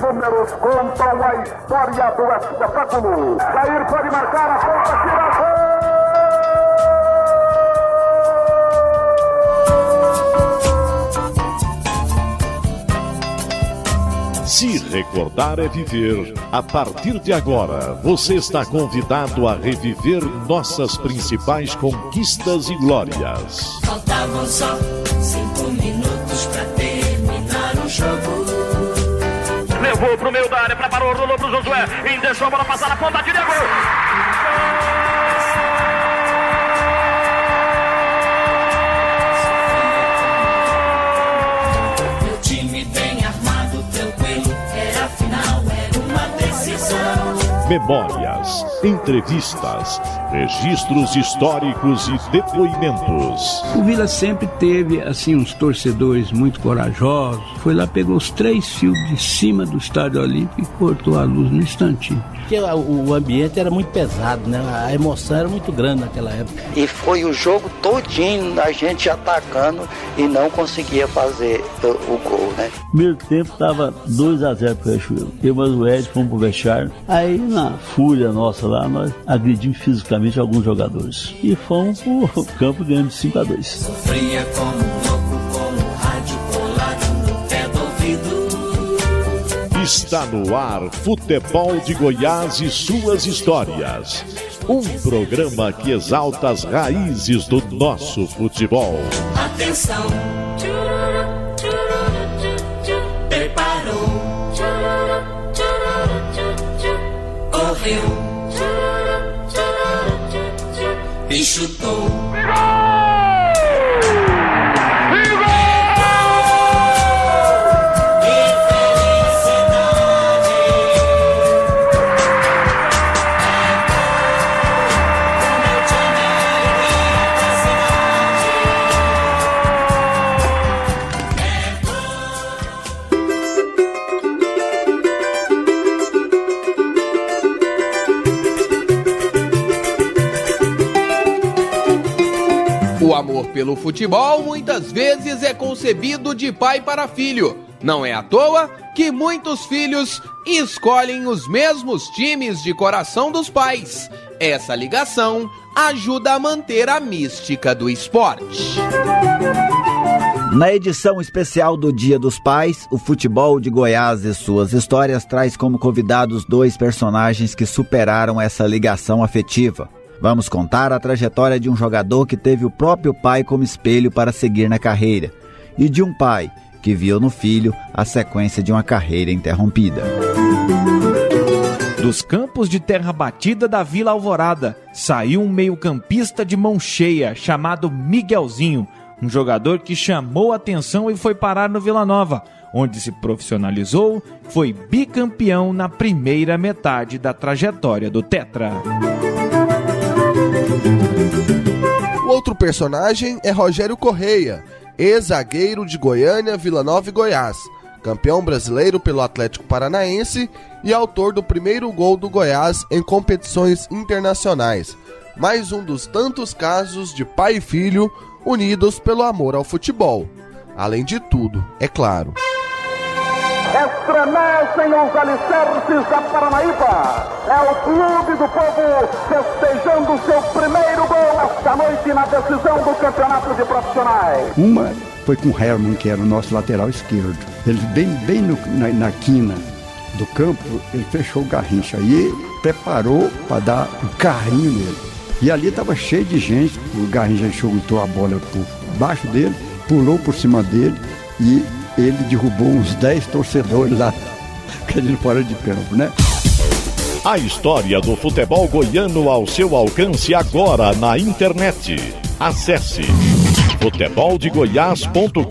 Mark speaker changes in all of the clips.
Speaker 1: números contam a história do espetáculo. Jair pode marcar a ponta, tira gol!
Speaker 2: Se recordar é viver. A partir de agora, você está convidado a reviver nossas principais conquistas e glórias.
Speaker 3: Faltavam só 5 minutos pra terminar o jogo.
Speaker 4: Levou pro meio da área, preparou, rolou pro Josué, e deixou a bola passar na ponta, tira gol!
Speaker 2: Memórias, entrevistas, registros históricos e depoimentos.
Speaker 5: O Vila sempre teve, assim, uns torcedores muito corajosos. Foi lá, pegou os 3 fios de cima do Estádio Olímpico e cortou a luz no instantinho.
Speaker 6: Porque o ambiente era muito pesado, né? A emoção era muito grande naquela época.
Speaker 7: E foi o jogo todinho a gente atacando e não conseguia fazer o gol, né?
Speaker 8: Primeiro tempo tava 2-0 pro Riachuelo. Eu e o Ed fomos pro vestiário. Aí na fúria nossa lá, nós agredimos fisicamente alguns jogadores. E fomos pro campo ganhando de 5-2.
Speaker 3: Sofria como louco, com o rádio colado no pé do ouvido.
Speaker 2: Está no ar Futebol de Goiás e suas histórias. Um programa que exalta as raízes do nosso futebol.
Speaker 3: Atenção! Preparou! Correu! E chutou!
Speaker 9: O amor pelo futebol muitas vezes é concebido de pai para filho. Não é à toa que muitos filhos escolhem os mesmos times de coração dos pais. Essa ligação ajuda a manter a mística do esporte.
Speaker 10: Na edição especial do Dia dos Pais, o Futebol de Goiás e suas histórias traz como convidados 2 personagens que superaram essa ligação afetiva. Vamos contar a trajetória de um jogador que teve o próprio pai como espelho para seguir na carreira, e de um pai que viu no filho a sequência de uma carreira interrompida.
Speaker 11: Dos campos de terra batida da Vila Alvorada, saiu um meio-campista de mão cheia, chamado Miguelzinho, um jogador que chamou a atenção e foi parar no Vila Nova, onde se profissionalizou, foi bicampeão na primeira metade da trajetória do Tetra.
Speaker 12: O outro personagem é Rogério Correia, ex-zagueiro de Goiânia, Vila Nova e Goiás, campeão brasileiro pelo Atlético Paranaense e autor do primeiro gol do Goiás em competições internacionais. Mais um dos tantos casos de pai e filho unidos pelo amor ao futebol. Além de tudo, é claro.
Speaker 1: Estremecem os alicerces da Paranaíba. É o clube do povo festejando seu primeiro gol esta noite na decisão do campeonato de profissionais.
Speaker 5: Uma foi com o Herman, que era o nosso lateral esquerdo. Ele bem na quina do campo, ele fechou o Garrincha. Aí preparou para dar um carrinho nele. E ali estava cheio de gente. O Garrincha chutou a bola por baixo dele, pulou por cima dele e ele derrubou uns 10 torcedores lá, caindo fora de campo, né?
Speaker 2: A história do futebol goiano ao seu alcance agora na internet. Acesse futeboldegoias.com.br.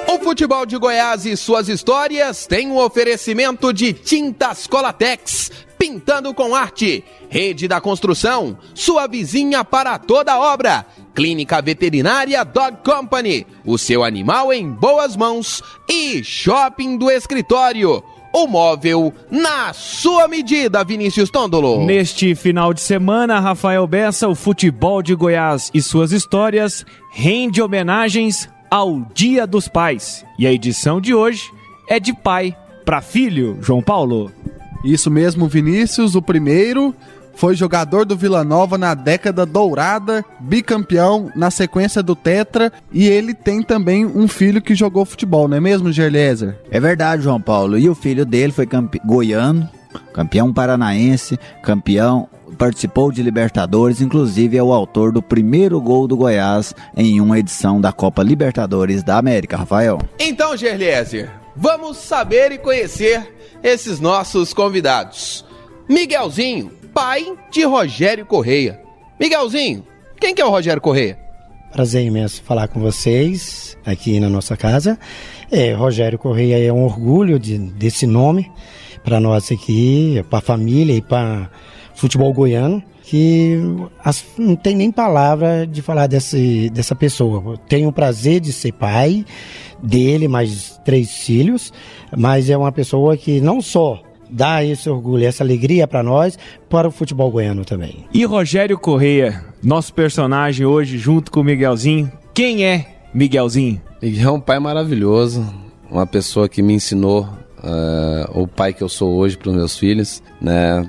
Speaker 9: O Futebol de Goiás e suas histórias tem um oferecimento de Tintas Colatex, pintando com arte. Rede da Construção, sua vizinha para toda obra. Clínica Veterinária Dog Company, o seu animal em boas mãos. E Shopping do Escritório, o móvel na sua medida, Vinícius Tondolo.
Speaker 11: Neste final de semana, Rafael Bessa, o Futebol de Goiás e suas histórias rende homenagens ao Dia dos Pais. E a edição de hoje é de pai para filho, João Paulo.
Speaker 12: Isso mesmo, Vinícius. O primeiro foi jogador do Vila Nova na década dourada, bicampeão na sequência do Tetra, e ele tem também um filho que jogou futebol, não é mesmo, Gerliezer?
Speaker 10: É verdade, João Paulo. E o filho dele foi goiano, campeão paranaense, participou de Libertadores, inclusive é o autor do primeiro gol do Goiás em uma edição da Copa Libertadores da América, Rafael.
Speaker 9: Então, Gerliezer, vamos saber e conhecer esses nossos convidados. Miguelzinho, pai de Rogério Correia. Miguelzinho, quem que é o Rogério Correia?
Speaker 13: Prazer imenso falar com vocês aqui na nossa casa. Rogério Correia é um orgulho desse nome para nós aqui, para a família e para futebol goiano, que não tem nem palavra de falar dessa pessoa. Tenho o prazer de ser pai dele, mais 3 filhos, mas é uma pessoa que não só dá esse orgulho, essa alegria para nós, para o futebol goiano também.
Speaker 11: E Rogério Correia, nosso personagem hoje junto com o Miguelzinho, quem é Miguelzinho?
Speaker 14: Miguel é um pai maravilhoso, uma pessoa que me ensinou o pai que eu sou hoje para os meus filhos, né?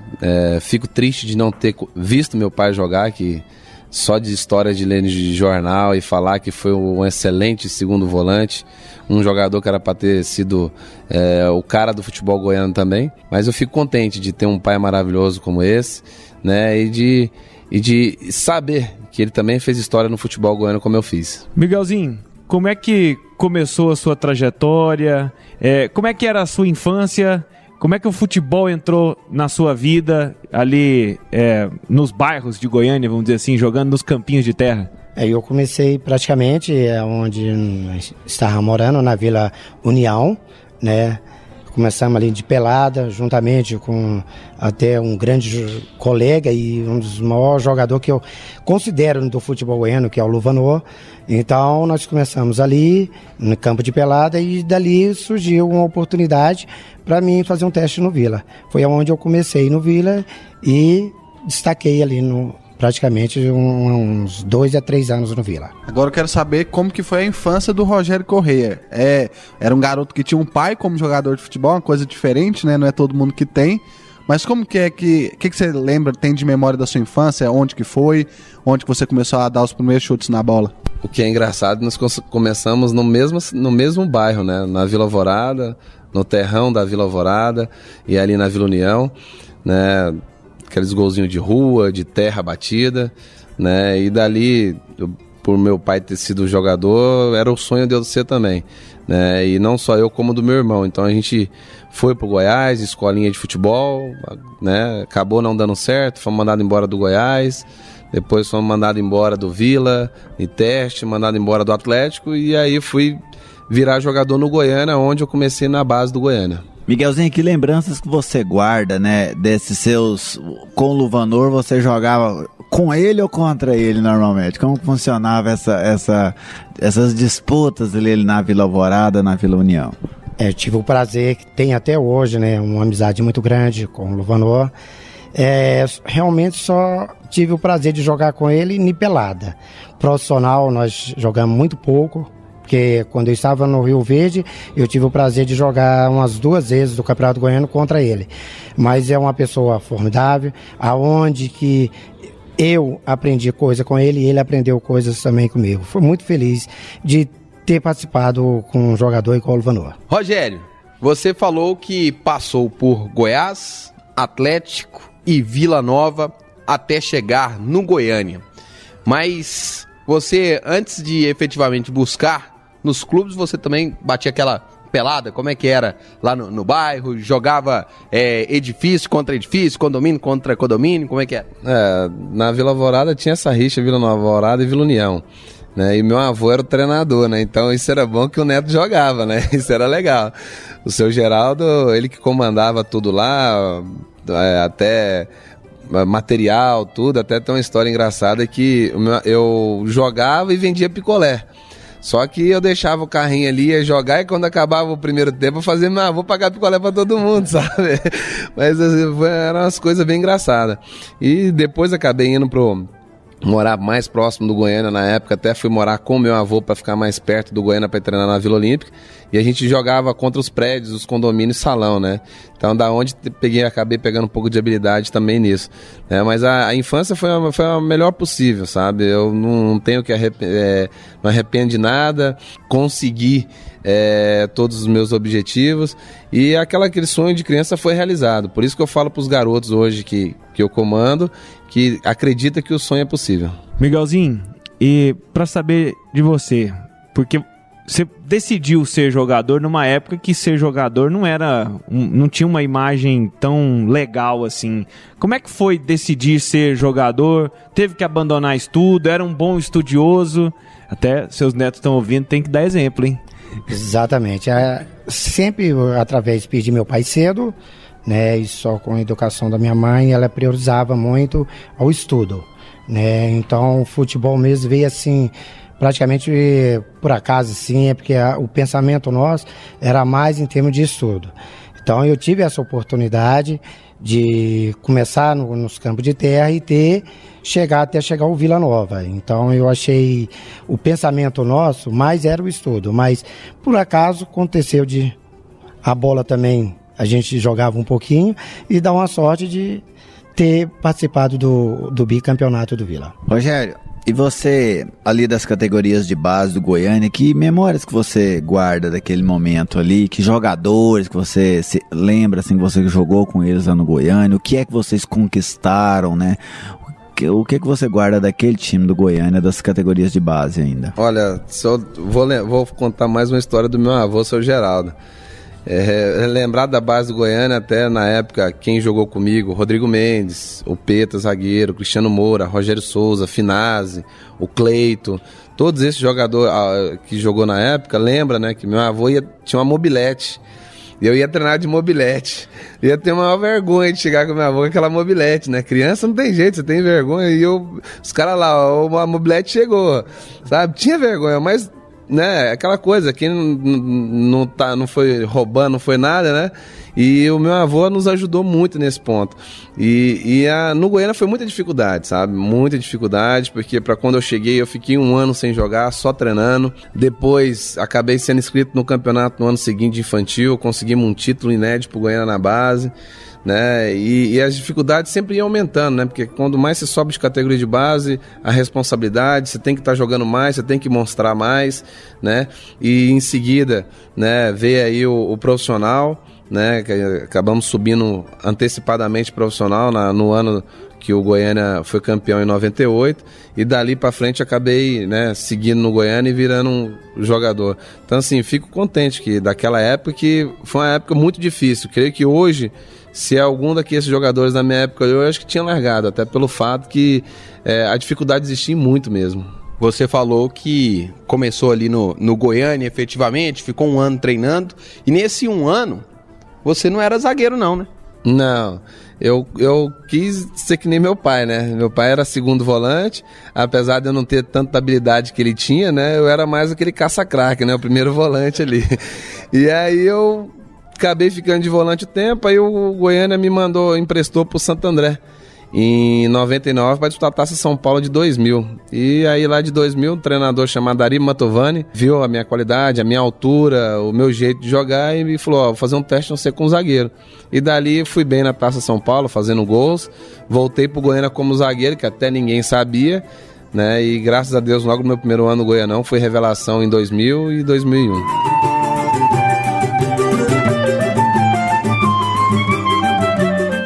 Speaker 14: Fico triste de não ter visto meu pai jogar, que só de história de ler de jornal e falar que foi um excelente segundo volante, um jogador que era para ter sido o cara do futebol goiano também, mas eu fico contente de ter um pai maravilhoso como esse, né? E de saber que ele também fez história no futebol goiano como eu fiz.
Speaker 11: Miguelzinho, como é que começou a sua trajetória? Como é que era a sua infância? Como é que o futebol entrou na sua vida ali nos bairros de Goiânia, vamos dizer assim, jogando nos campinhos de terra?
Speaker 13: Eu comecei praticamente onde nós estávamos morando, na Vila União, né? Começamos ali de pelada, juntamente com até um grande colega e um dos maiores jogadores que eu considero do futebol goiano, que é o Luvanor. Então nós começamos ali no campo de pelada e dali surgiu uma oportunidade para mim fazer um teste no Vila. Foi onde eu comecei no Vila e destaquei ali praticamente uns 2 a 3 anos no Vila.
Speaker 12: Agora eu quero saber como que foi a infância do Rogério Correia. Era um garoto que tinha um pai como jogador de futebol, uma coisa diferente, né? Não é todo mundo que tem. Mas como que que você lembra, tem de memória da sua infância? Onde que foi? Onde que você começou a dar os primeiros chutes na bola?
Speaker 14: O que é engraçado, nós começamos no mesmo bairro, né? Na Vila Alvorada, no terrão da Vila Alvorada e ali na Vila União, né? Aqueles golzinhos de rua, de terra batida, né? E dali, por meu pai ter sido jogador, era o sonho de eu ser também, né? E não só eu, como do meu irmão. Então a gente foi pro Goiás, escolinha de futebol, né? Acabou não dando certo, fomos mandados embora do Goiás, depois fomos mandados embora do Vila, em teste, mandado embora do Atlético, e aí fui virar jogador no Goiânia, onde eu comecei na base do Goiânia.
Speaker 10: Miguelzinho, que lembranças que você guarda, né, desses seus... Com o Luvanor, você jogava com ele ou contra ele normalmente? Como funcionava essas disputas ali na Vila Alvorada, na Vila União?
Speaker 13: Tive o prazer, que tem até hoje, né, uma amizade muito grande com o Luvanor. Realmente só tive o prazer de jogar com ele em pelada. Profissional, nós jogamos muito pouco, porque quando eu estava no Rio Verde, eu tive o prazer de jogar umas 2 vezes do Campeonato Goiano contra ele. Mas é uma pessoa formidável, aonde que eu aprendi coisa com ele e ele aprendeu coisas também comigo. Fui muito feliz de ter participado com um jogador igual o Luvanor.
Speaker 9: Rogério, você falou que passou por Goiás, Atlético e Vila Nova até chegar no Goiânia. Mas você, antes de efetivamente buscar nos clubes, você também batia aquela pelada? Como é que era lá no bairro? Jogava edifício contra edifício, condomínio contra condomínio? Como é que é?
Speaker 14: Na Vila Alvorada tinha essa rixa, Vila Nova Alvorada e Vila União, né? E meu avô era o treinador, né? Então isso era bom que o neto jogava, né? Isso era legal. O seu Geraldo, ele que comandava tudo lá, até material, tudo. Até tem uma história engraçada que eu jogava e vendia picolé. Só que eu deixava o carrinho ali, ia jogar, e quando acabava o primeiro tempo eu fazia, vou pagar picolé pra todo mundo, sabe? Mas assim, eram umas coisas bem engraçadas. E depois acabei indo morar mais próximo do Goiânia na época, até fui morar com meu avô para ficar mais perto do Goiânia para treinar na Vila Olímpica, e a gente jogava contra os prédios, os condomínios, salão, né? Então da onde acabei pegando um pouco de habilidade também nisso, né? Mas a infância foi a melhor possível, sabe? Eu não tenho que não arrependo de nada, consegui todos os meus objetivos, e aquele sonho de criança foi realizado. Por isso que eu falo para os garotos hoje que eu comando, que acredita que o sonho é possível.
Speaker 11: Miguelzinho, e para saber de você, porque você decidiu ser jogador numa época que ser jogador não tinha uma imagem tão legal assim. Como é que foi decidir ser jogador? Teve que abandonar estudo? Era um bom estudioso? Até seus netos estão ouvindo, tem que dar exemplo, hein?
Speaker 13: Exatamente. Sempre através de meu pai cedo, né, e só com a educação da minha mãe, ela priorizava muito ao estudo, né? Então o futebol mesmo veio assim, praticamente por acaso, assim, porque o pensamento nosso era mais em termos de estudo. Então eu tive essa oportunidade de começar nos campos de terra e chegar ao Vila Nova. Então eu achei o pensamento nosso mais era o estudo, mas por acaso aconteceu a bola também, a gente jogava um pouquinho e dá uma sorte de ter participado do bicampeonato do Vila.
Speaker 10: Rogério, e você, ali das categorias de base do Goiânia, que memórias que você guarda daquele momento ali? Que jogadores que você se lembra, assim, que você jogou com eles lá no Goiânia? O que é que vocês conquistaram, né? O que é que você guarda daquele time do Goiânia, das categorias de base ainda?
Speaker 14: Olha, vou contar mais uma história do meu avô, seu Geraldo. Lembrar da base do Goiânia, até na época, quem jogou comigo, Rodrigo Mendes, o Peta, zagueiro, Cristiano Moura, Rogério Souza, Finazzi, o Cleito, todos esses jogadores que jogou na época, lembra, né, que meu avô tinha uma mobilete, e eu ia treinar de mobilete, ia ter uma vergonha de chegar com meu avô com aquela mobilete, né, criança não tem jeito, você tem vergonha, e os caras lá, a mobilete chegou, sabe, tinha vergonha, mas... né, aquela coisa, quem não foi roubando, não foi nada, né? E o meu avô nos ajudou muito nesse ponto. No Goiânia foi muita dificuldade, sabe? Muita dificuldade, porque para quando eu cheguei, eu fiquei 1 ano sem jogar, só treinando. Depois, acabei sendo inscrito no campeonato no ano seguinte de infantil, conseguimos um título inédito pro Goiânia na base, né? E as dificuldades sempre iam aumentando, né? Porque quando mais você sobe de categoria de base, a responsabilidade, você tem que estar jogando mais, você tem que mostrar mais, né? E em seguida, né, veio aí o profissional, né? Que acabamos subindo antecipadamente profissional no ano que o Goiânia foi campeão em 98, e dali pra frente acabei, né, seguindo no Goiânia e virando um jogador. Então assim, fico contente que daquela época, que foi uma época muito difícil. Creio que hoje, se algum daqueles jogadores da minha época, eu acho que tinha largado, até pelo fato que a dificuldade existia muito mesmo.
Speaker 9: Você falou que começou ali no Goiânia, efetivamente, ficou 1 ano treinando, e nesse 1 ano, você não era zagueiro não, né?
Speaker 14: Não, eu quis ser que nem meu pai, né? Meu pai era segundo volante, apesar de eu não ter tanta habilidade que ele tinha, né? Eu era mais aquele caça-craque, né? O primeiro volante ali. E aí eu acabei ficando de volante o tempo, aí o Goiânia me emprestou pro Santo André em 99 para disputar a Taça São Paulo de 2000. E aí lá de 2000, um treinador chamado Ari Mantovani viu a minha qualidade, a minha altura, o meu jeito de jogar e me falou, vou fazer um teste não ser com zagueiro. E dali fui bem na Taça São Paulo, fazendo gols, voltei pro Goiânia como zagueiro, que até ninguém sabia, né? E graças a Deus, logo no meu primeiro ano no Goianão, foi revelação em 2000 e 2001.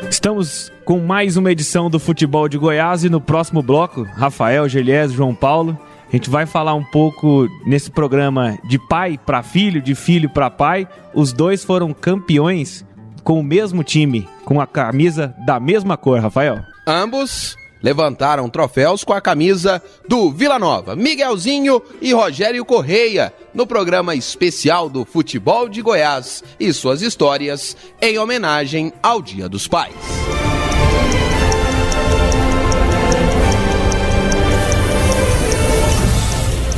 Speaker 11: Estamos com mais uma edição do Futebol de Goiás e no próximo bloco, Rafael, Gelies, João Paulo, a gente vai falar um pouco nesse programa de pai para filho, de filho para pai. Os dois foram campeões com o mesmo time, com a camisa da mesma cor, Rafael.
Speaker 9: Ambos levantaram troféus com a camisa do Vila Nova, Miguelzinho e Rogério Correia, no programa especial do Futebol de Goiás e suas histórias em homenagem ao Dia dos Pais.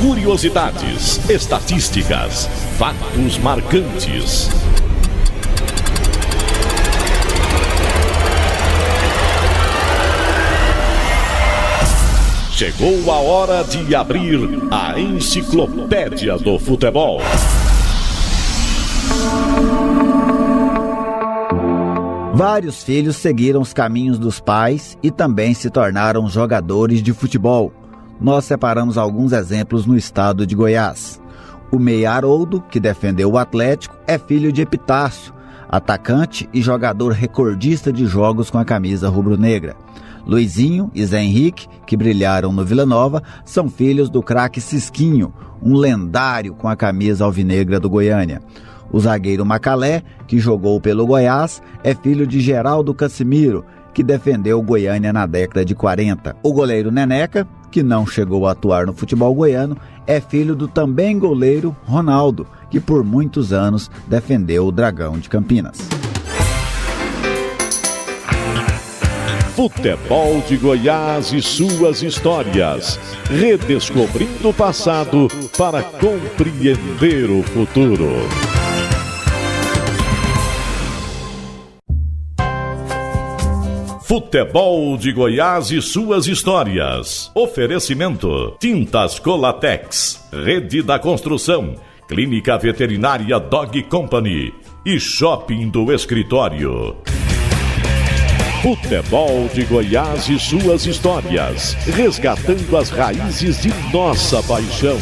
Speaker 2: Curiosidades, estatísticas, fatos marcantes. Chegou a hora de abrir a Enciclopédia do Futebol.
Speaker 10: Vários filhos seguiram os caminhos dos pais e também se tornaram jogadores de futebol. Nós separamos alguns exemplos no estado de Goiás. O meia Haroldo, que defendeu o Atlético, é filho de Epitácio, atacante e jogador recordista de jogos com a camisa rubro-negra. Luizinho e Zé Henrique, que brilharam no Vila Nova, são filhos do craque Cisquinho, um lendário com a camisa alvinegra do Goiânia. O zagueiro Macalé, que jogou pelo Goiás, é filho de Geraldo Casimiro, que defendeu o Goiânia na década de 40. O goleiro Neneca, que não chegou a atuar no futebol goiano, é filho do também goleiro Ronaldo, que por muitos anos defendeu o Dragão de Campinas.
Speaker 2: Futebol de Goiás e suas histórias. Redescobrindo o passado para compreender o futuro. Futebol de Goiás e suas histórias. Oferecimento: Tintas Colatex, Rede da Construção, Clínica Veterinária Dog Company e Shopping do Escritório. Futebol de Goiás e suas histórias, resgatando as raízes de nossa paixão.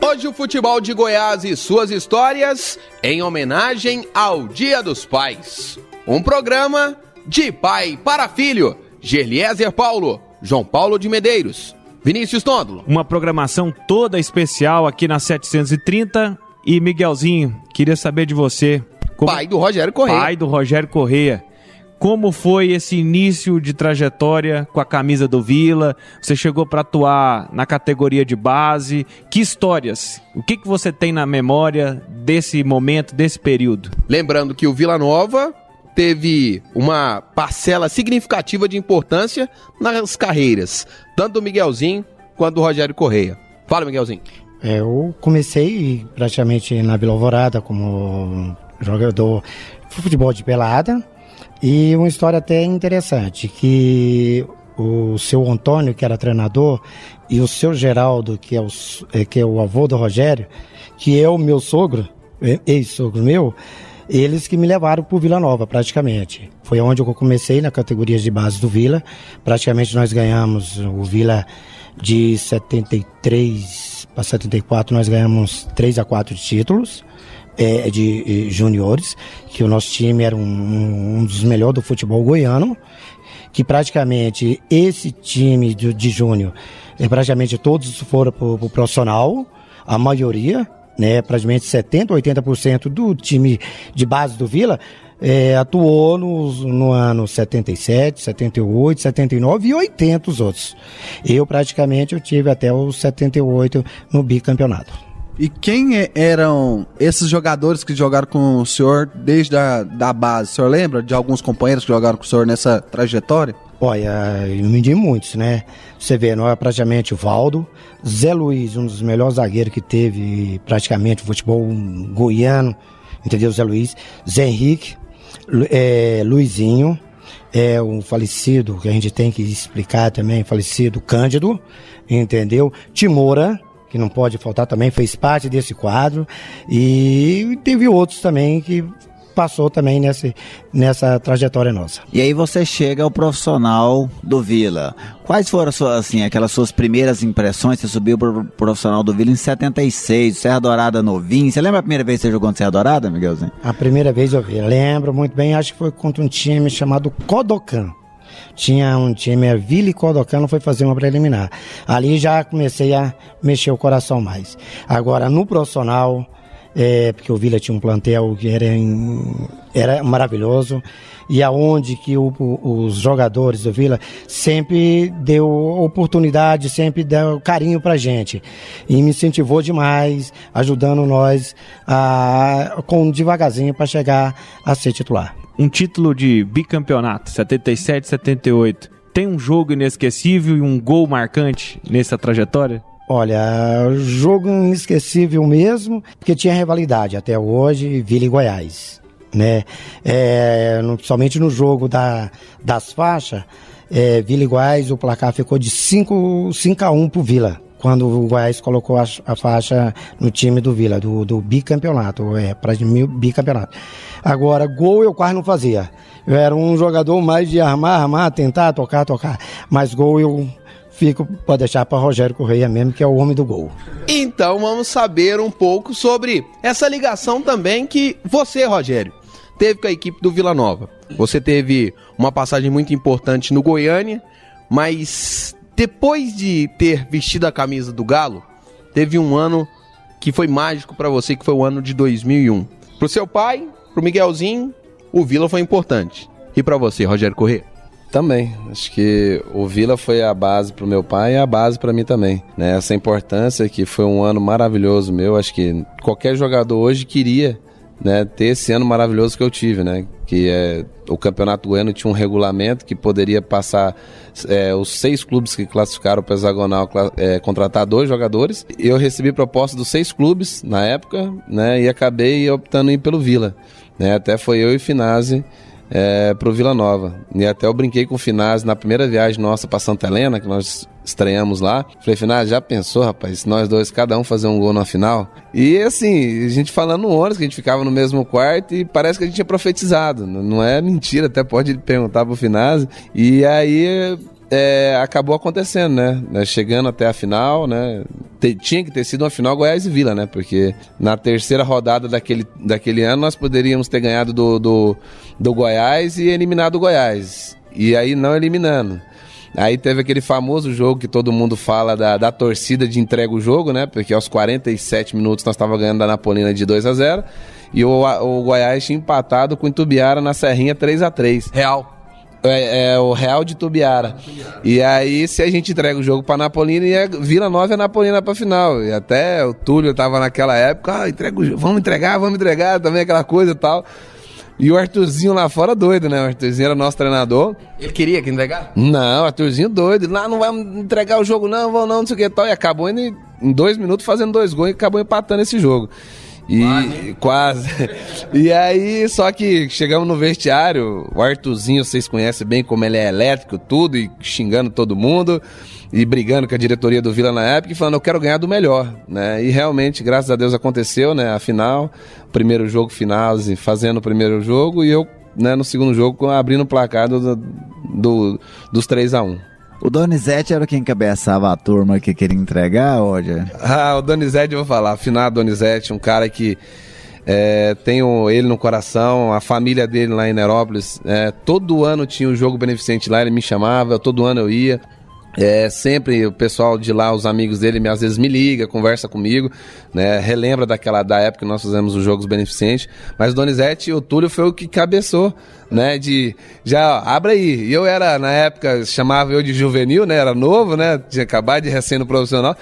Speaker 9: Hoje o Futebol de Goiás e suas histórias em homenagem ao Dia dos Pais. Um programa de pai para filho. Gerliezer Paulo, João Paulo de Medeiros, Vinícius Tóndolo.
Speaker 11: Uma programação toda especial aqui na 730. E Miguelzinho, queria saber de você.
Speaker 9: Pai do Rogério Correia.
Speaker 11: Pai do Rogério Correia. Como foi esse início de trajetória com a camisa do Vila? Você chegou para atuar na categoria de base. Que histórias? O que você tem na memória desse momento, desse período?
Speaker 9: Lembrando que o Vila Nova teve uma parcela significativa de importância nas carreiras, tanto do Miguelzinho quanto do Rogério Correia. Fala, Miguelzinho.
Speaker 13: Eu comecei praticamente na Vila Alvorada como jogador de futebol de pelada. E uma história até interessante, que o seu Antônio, que era treinador, e o seu Geraldo, que é o avô do Rogério, que é o meu sogro, ex-sogro meu, eles que me levaram para o Vila Nova, praticamente. Foi onde eu comecei na categoria de base do Vila. Praticamente nós ganhamos o Vila de 73 para 74, nós ganhamos 3 a 4 títulos. De juniores, que o nosso time era um dos melhores do futebol goiano, que praticamente esse time de júnior, praticamente todos foram para o profissional, a maioria, né, praticamente 70%, 80% do time de base do Vila atuou no ano 77, 78, 79 e 80 os outros. Eu tive até os 78 no bicampeonato.
Speaker 15: E quem eram esses jogadores que jogaram com o senhor desde a base? O senhor lembra de alguns companheiros que jogaram com o senhor nessa trajetória?
Speaker 13: Olha, eu me digo muitos, né? Você vê, não é praticamente o Valdo, Zé Luiz, um dos melhores zagueiros que teve praticamente o futebol goiano, entendeu? Zé Luiz, Zé Henrique, Luizinho, o falecido, que a gente tem que explicar também, falecido Cândido, entendeu? Timora, que não pode faltar também, fez parte desse quadro, e teve outros também que passou também nessa trajetória nossa.
Speaker 10: E aí você chega ao profissional do Vila. Quais foram aquelas suas primeiras impressões? Você subiu para o profissional do Vila em 76, Serra Dourada novinho. Você lembra a primeira vez que você jogou no Serra Dourada, Miguelzinho?
Speaker 13: A primeira vez eu lembro muito bem, acho que foi contra um time chamado Kodokan. Tinha um time, Vila e Kodokan, foi fazer uma preliminar. Ali já comecei a mexer o coração mais. Agora, no profissional, porque o Vila tinha um plantel que era maravilhoso, e aonde que os jogadores do Vila sempre deu oportunidade, sempre deu carinho pra gente. E me incentivou demais, ajudando nós devagarzinho para chegar a ser titular.
Speaker 11: Um título de bicampeonato, 77, 78. Tem um jogo inesquecível e um gol marcante nessa trajetória?
Speaker 13: Olha, jogo inesquecível mesmo, porque tinha rivalidade até hoje, Vila e Goiás, né? Somente no jogo das faixas, Vila e Goiás, o placar ficou de 5-1 pro Vila, quando o Goiás colocou a faixa no time do Vila, do bicampeonato, para bicampeonato. Agora, gol eu quase não fazia. Eu era um jogador mais de armar, tentar, tocar, mas gol eu pode deixar para Rogério Correia mesmo, que é o homem do gol.
Speaker 9: Então vamos saber um pouco sobre essa ligação também que você, Rogério, teve com a equipe do Vila Nova. Você teve uma passagem muito importante no Goiânia, mas depois de ter vestido a camisa do Galo, teve um ano que foi mágico para você, que foi o ano de 2001. Pro seu pai, pro Miguelzinho, o Vila foi importante. E para você, Rogério Correia?
Speaker 14: Também, acho que o Vila foi a base pro meu pai e a base para mim também, né? Essa importância que foi um ano maravilhoso meu, acho que qualquer jogador hoje queria, né, ter esse ano maravilhoso que eu tive, né? Que o Campeonato Goiano tinha um regulamento que poderia passar os 6 clubes que classificaram para o hexagonal contratar 2 jogadores. Eu recebi proposta dos 6 clubes na época, né? E acabei optando em ir pelo Vila, né? Até foi eu e Finazzi pro Vila Nova. E até eu brinquei com o Finazzi na primeira viagem nossa para Santa Helena, que nós estreamos lá. Falei, Finazzi, já pensou, rapaz, se nós dois, cada um fazer um gol na final? E assim, a gente falando no ônibus, que a gente ficava no mesmo quarto e parece que a gente tinha profetizado. Não é mentira, até pode perguntar pro Finazzi. E aí acabou acontecendo, né? Chegando até a final, né? Tinha que ter sido uma final Goiás e Vila, né? Porque na terceira rodada daquele ano nós poderíamos ter ganhado do Goiás e eliminado o Goiás. E aí não eliminando. Aí teve aquele famoso jogo que todo mundo fala da torcida de entrega o jogo, né? Porque aos 47 minutos nós estávamos ganhando da Napolina de 2-0 e o Goiás tinha empatado com o Itubiara na Serrinha 3-3.
Speaker 9: Real.
Speaker 14: O Real de Itubiara. E aí, se a gente entrega o jogo pra Napolina, e a Vila Nova e a Napolina pra final. E até o Túlio tava naquela época, vamos entregar, também aquela coisa e tal. E o Arthurzinho lá fora doido, né? O Arthurzinho era nosso treinador.
Speaker 9: Ele queria que entregar?
Speaker 14: Não, o Arthurzinho doido. Lá não vai entregar o jogo não, não sei o que e tal. E acabou indo em 2 minutos fazendo 2 gols e acabou empatando esse jogo. Quase. E aí, só que chegamos no vestiário, o Arthurzinho, vocês conhecem bem como ele é elétrico, tudo, e xingando todo mundo, e brigando com a diretoria do Vila na época, e falando, eu quero ganhar do melhor, né? E realmente, graças a Deus, aconteceu, né? A final, primeiro jogo, final, fazendo o primeiro jogo, e eu, né, no segundo jogo, abrindo o placar dos 3-1.
Speaker 10: O Donizete era quem encabeçava a turma que queria entregar, Roger?
Speaker 14: O Donizete, eu vou falar, afinado Donizete, um cara que tenho ele no coração, a família dele lá em Nerópolis, todo ano tinha um jogo beneficente lá, ele me chamava, todo ano eu ia. Sempre o pessoal de lá, os amigos dele, às vezes me liga, conversa comigo, né? Relembra da época que nós fizemos os jogos beneficentes. Mas o Donizete e o Túlio foi o que cabeçou, né? Abre aí. E eu era, na época, chamava eu de juvenil, né? Era novo, né? Tinha acabado de recém no profissional.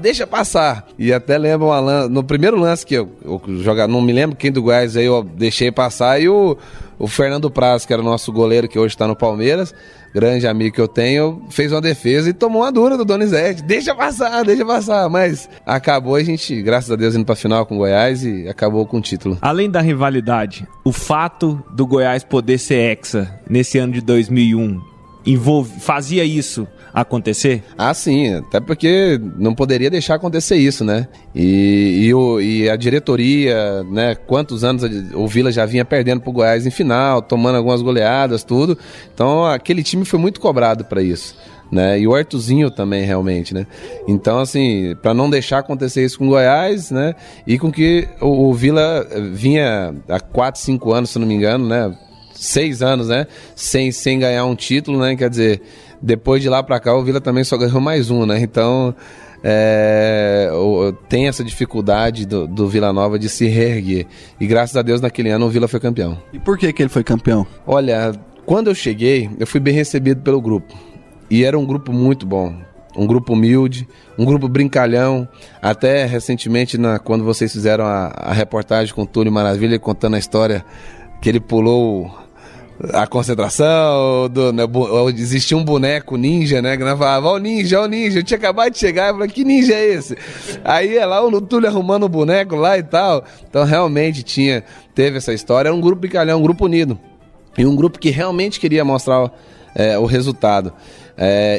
Speaker 14: Deixa passar. E até lembro no primeiro lance que eu jogar, não me lembro quem do Goiás aí eu deixei passar, e o Fernando Praz, que era o nosso goleiro, que hoje está no Palmeiras, grande amigo que eu tenho, fez uma defesa e tomou uma dura do Donizete. Deixa passar. Mas acabou a gente, graças a Deus, indo pra final com o Goiás e acabou com o título.
Speaker 11: Além da rivalidade, o fato do Goiás poder ser hexa nesse ano de 2001 fazia isso acontecer?
Speaker 14: Sim, até porque não poderia deixar acontecer isso, né? E a diretoria, né? Quantos anos o Vila já vinha perdendo pro Goiás em final, tomando algumas goleadas, tudo. Então aquele time foi muito cobrado para isso, né? E o Arthurzinho também, realmente, né? Então, assim, para não deixar acontecer isso com o Goiás, né? E com que o Vila vinha há 4, 5 anos, se não me engano, né? 6 anos, né? Sem ganhar um título, né? Quer dizer, depois de lá pra cá o Vila também só ganhou mais um, né? Então tem essa dificuldade do Vila Nova de se reerguer. E graças a Deus naquele ano o Vila foi campeão.
Speaker 15: E por que ele foi campeão?
Speaker 14: Olha, quando eu cheguei, eu fui bem recebido pelo grupo. E era um grupo muito bom. Um grupo humilde, um grupo brincalhão. Até recentemente, quando vocês fizeram a reportagem com o Túlio Maravilha, contando a história que ele pulou a concentração, existia um boneco ninja, né? Que nós falava, ó o ninja, eu tinha acabado de chegar, eu falei, que ninja é esse? Aí é lá o Túlio arrumando o boneco lá e tal. Então realmente teve essa história, era um grupo brincalhão, um grupo unido. E um grupo que realmente queria mostrar o resultado.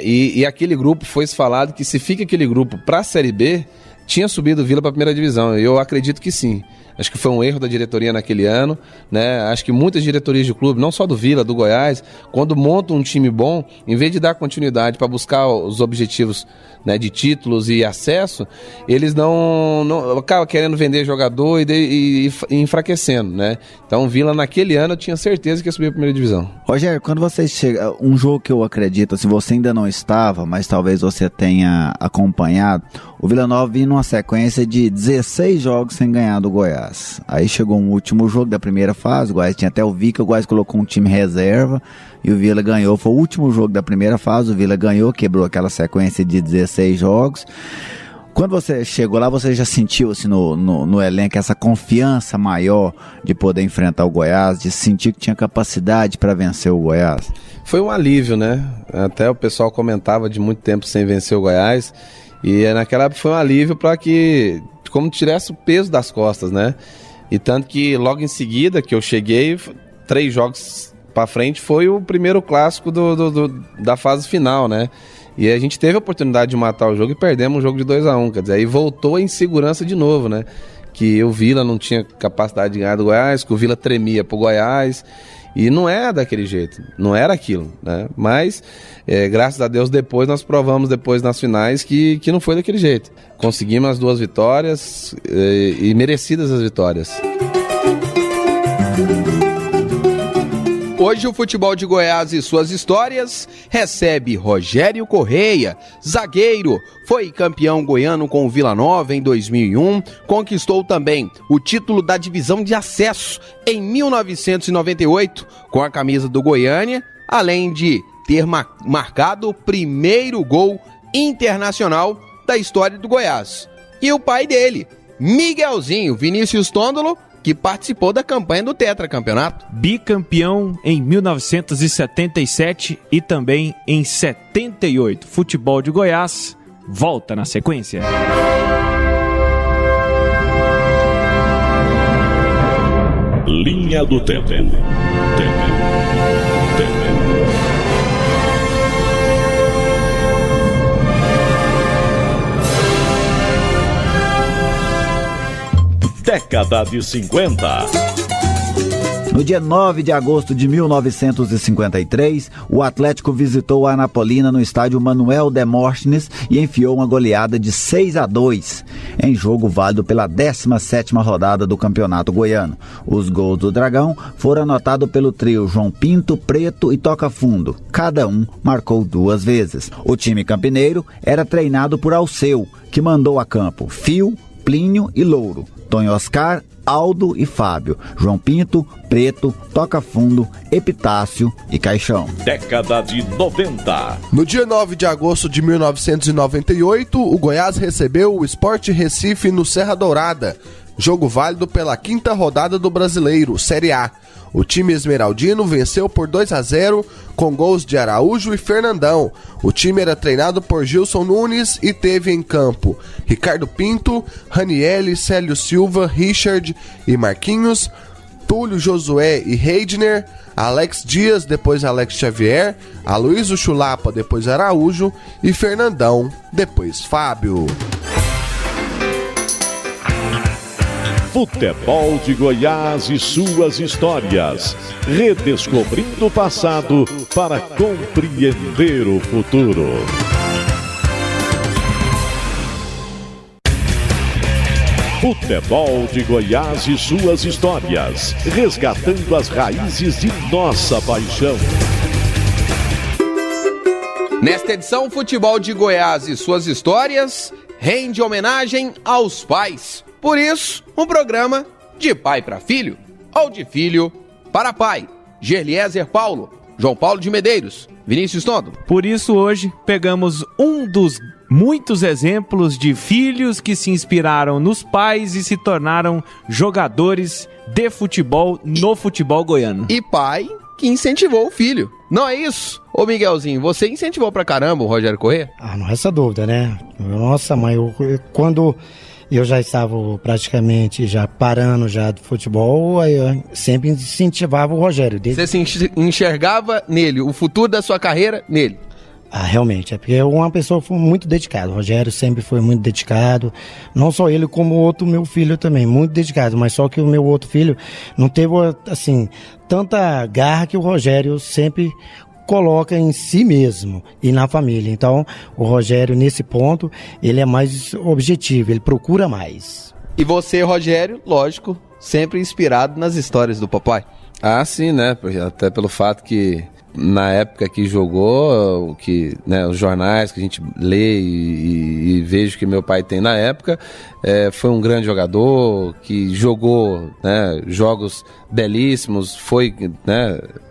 Speaker 14: E aquele grupo, foi falado que se fica aquele grupo para a Série B, tinha subido o Vila para a primeira divisão. Eu acredito que sim. Acho que foi um erro da diretoria naquele ano, né? Acho que muitas diretorias de clube, não só do Vila, do Goiás, quando montam um time bom, em vez de dar continuidade para buscar os objetivos, né, de títulos e acesso, eles não acabam querendo vender jogador e enfraquecendo, né? Então o Vila naquele ano eu tinha certeza que ia subir a primeira divisão.
Speaker 10: Rogério, quando você chega, um jogo que eu acredito, se você ainda não estava, mas talvez você tenha acompanhado, o Vila Nova vinha numa sequência de 16 jogos sem ganhar do Goiás. Aí chegou um último jogo da primeira fase, o Goiás tinha até o Vica, o Goiás colocou um time reserva e o Vila ganhou. Foi o último jogo da primeira fase, o Vila ganhou, quebrou aquela sequência de 16 jogos. Quando você chegou lá, você já sentiu assim, no elenco essa confiança maior de poder enfrentar o Goiás, de sentir que tinha capacidade para vencer o Goiás?
Speaker 14: Foi um alívio, né? Até o pessoal comentava de muito tempo sem vencer o Goiás. E naquela época foi um alívio para que, como tirasse o peso das costas, né? E tanto que logo em seguida que eu cheguei, 3 jogos para frente, foi o primeiro clássico da fase final, né? E a gente teve a oportunidade de matar o jogo e perdemos um jogo de 2-1, quer dizer, aí voltou a insegurança de novo, né? Que o Vila não tinha capacidade de ganhar do Goiás, que o Vila tremia pro Goiás. E não é daquele jeito, não era aquilo, né? Mas, graças a Deus, depois nós provamos depois nas finais que não foi daquele jeito. Conseguimos as 2 vitórias e merecidas as vitórias.
Speaker 9: Hoje o futebol de Goiás e suas histórias recebe Rogério Correia, zagueiro, foi campeão goiano com o Vila Nova em 2001, conquistou também o título da divisão de acesso em 1998 com a camisa do Goiânia, além de ter marcado o primeiro gol internacional da história do Goiás. E o pai dele, Miguelzinho Vinícius Tondolo, que participou da campanha do tetracampeonato.
Speaker 11: Bicampeão em 1977 e também em 78. Futebol de Goiás volta na sequência.
Speaker 2: Linha do Tempo. Década de 50.
Speaker 10: No dia 9 de agosto de 1953, o Atlético visitou a Anapolina no estádio Manuel Demóstenes e enfiou uma goleada de 6-2, em jogo válido pela 17ª rodada do Campeonato Goiano. Os gols do Dragão foram anotados pelo trio João Pinto, Preto e Toca Fundo. Cada um marcou 2 vezes. O time campineiro era treinado por Alceu, que mandou a campo Fio, Plínio e Louro, Tonho Oscar, Aldo e Fábio, João Pinto, Preto, Toca Fundo, Epitácio e Caixão.
Speaker 2: Década de 90.
Speaker 12: No dia 9 de agosto de 1998, o Goiás recebeu o Sport Recife no Serra Dourada, jogo válido pela 5ª rodada do Brasileiro, Série A. O time esmeraldino venceu por 2-0 com gols de Araújo e Fernandão. O time era treinado por Gilson Nunes e teve em campo Ricardo Pinto, Ranielli, Célio Silva, Richard e Marquinhos, Túlio, Josué e Heidner, Alex Dias, depois Alex Xavier, Aloysio Chulapa, depois Araújo e Fernandão, depois Fábio.
Speaker 2: Futebol de Goiás e suas histórias. Redescobrindo o passado para compreender o futuro. Futebol de Goiás e suas histórias. Resgatando as raízes de nossa paixão.
Speaker 9: Nesta edição, Futebol de Goiás e suas histórias rende homenagem aos pais. Por isso, um programa de pai para filho, ou de filho para pai. Gerliezer Paulo, João Paulo de Medeiros, Vinícius Tondolo.
Speaker 11: Por isso, hoje, pegamos um dos muitos exemplos de filhos que se inspiraram nos pais e se tornaram jogadores de futebol no futebol goiano.
Speaker 9: E pai que incentivou o filho. Não é isso? Ô Miguelzinho, você incentivou pra caramba o Rogério Corrêa?
Speaker 13: Não há essa dúvida, né? Nossa, mãe, quando eu já estava praticamente já parando já do futebol, aí eu sempre incentivava o Rogério.
Speaker 9: Você se enxergava nele, o futuro da sua carreira nele?
Speaker 13: Realmente, é porque é uma pessoa muito dedicada. O Rogério sempre foi muito dedicado, não só ele, como o outro meu filho também, muito dedicado, mas só que o meu outro filho não teve, assim, tanta garra que o Rogério sempre coloca em si mesmo e na família. Então, o Rogério, nesse ponto, ele é mais objetivo, ele procura mais.
Speaker 9: E você, Rogério, lógico, sempre inspirado nas histórias do papai?
Speaker 14: Sim, né? Até pelo fato que na época que jogou, os jornais que a gente lê e vejo que meu pai tem na época, foi um grande jogador que jogou, né, jogos belíssimos,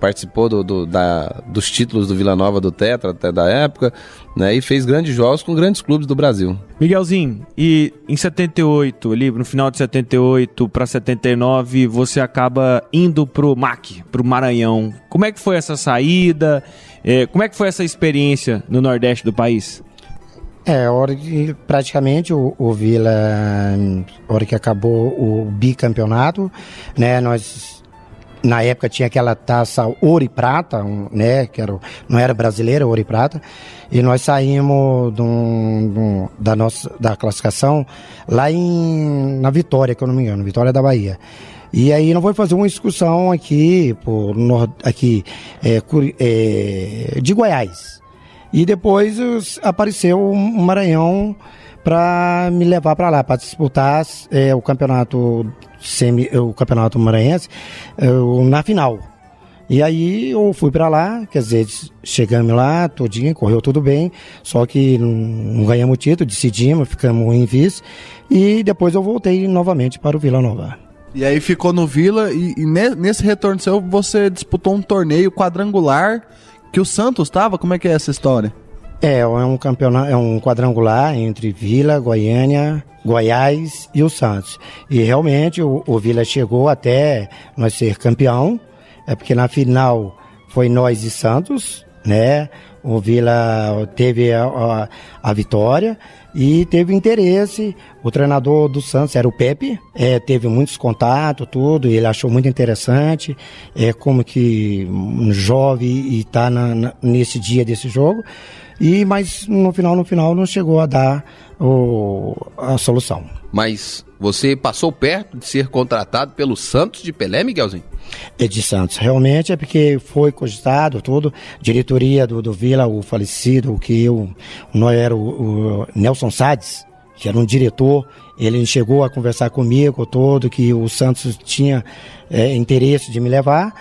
Speaker 14: participou dos títulos do Vila Nova do Tetra até da época, né, e fez grandes jogos com grandes clubes do Brasil.
Speaker 11: Miguelzinho, e em 78, ali no final de 78 para 79, você acaba indo pro MAC, pro Maranhão. Como é que foi essa saída? Como é que foi essa experiência no Nordeste do país?
Speaker 13: A hora que praticamente o Vila, a hora que acabou o bicampeonato, né, nós na época tinha aquela taça ouro e prata, né, não era brasileira, ouro e prata, e nós saímos da classificação lá na Vitória, que eu não me engano, Vitória da Bahia. E aí nós vamos fazer uma excursão aqui, de Goiás. E depois apareceu o Maranhão para me levar para lá, para disputar o campeonato maranhense na final. E aí eu fui para lá, quer dizer, chegamos lá, todinho, correu tudo bem, só que não ganhamos o título, decidimos, ficamos em vice, e depois eu voltei novamente para o Vila Nova.
Speaker 15: E aí ficou no Vila, e nesse retorno seu, você disputou um torneio quadrangular que o Santos estava? Como é que é essa história?
Speaker 13: É um campeonato, é um quadrangular entre Vila, Goiânia, Goiás e o Santos. E realmente o Vila chegou até nós ser campeão, porque na final foi nós e Santos, né? O Vila teve a vitória e teve interesse. O treinador do Santos era o Pepe, teve muitos contatos, tudo, e ele achou muito interessante, como que um jovem e tá nesse dia desse jogo, mas no final não chegou a dar a solução.
Speaker 9: Mas você passou perto de ser contratado pelo Santos de Pelé, Miguelzinho?
Speaker 13: De Santos, realmente porque foi cogitado tudo, diretoria do Vila, o falecido, não era o Nelson Sades, que era um diretor, ele chegou a conversar comigo todo, que o Santos tinha interesse de me levar,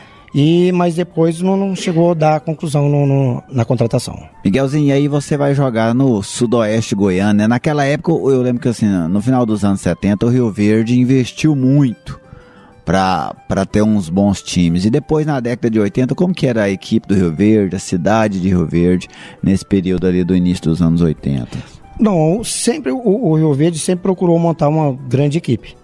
Speaker 13: mas depois não chegou a dar conclusão na contratação.
Speaker 10: Miguelzinho, e aí você vai jogar no Sudoeste Goiano, né? Naquela época, eu lembro que assim, no final dos anos 70, o Rio Verde investiu muito para ter uns bons times. E depois, na década de 80, como que era a equipe do Rio Verde, a cidade de Rio Verde, nesse período ali do início dos anos 80?
Speaker 13: Não, sempre o Rio Verde sempre procurou montar uma grande equipe.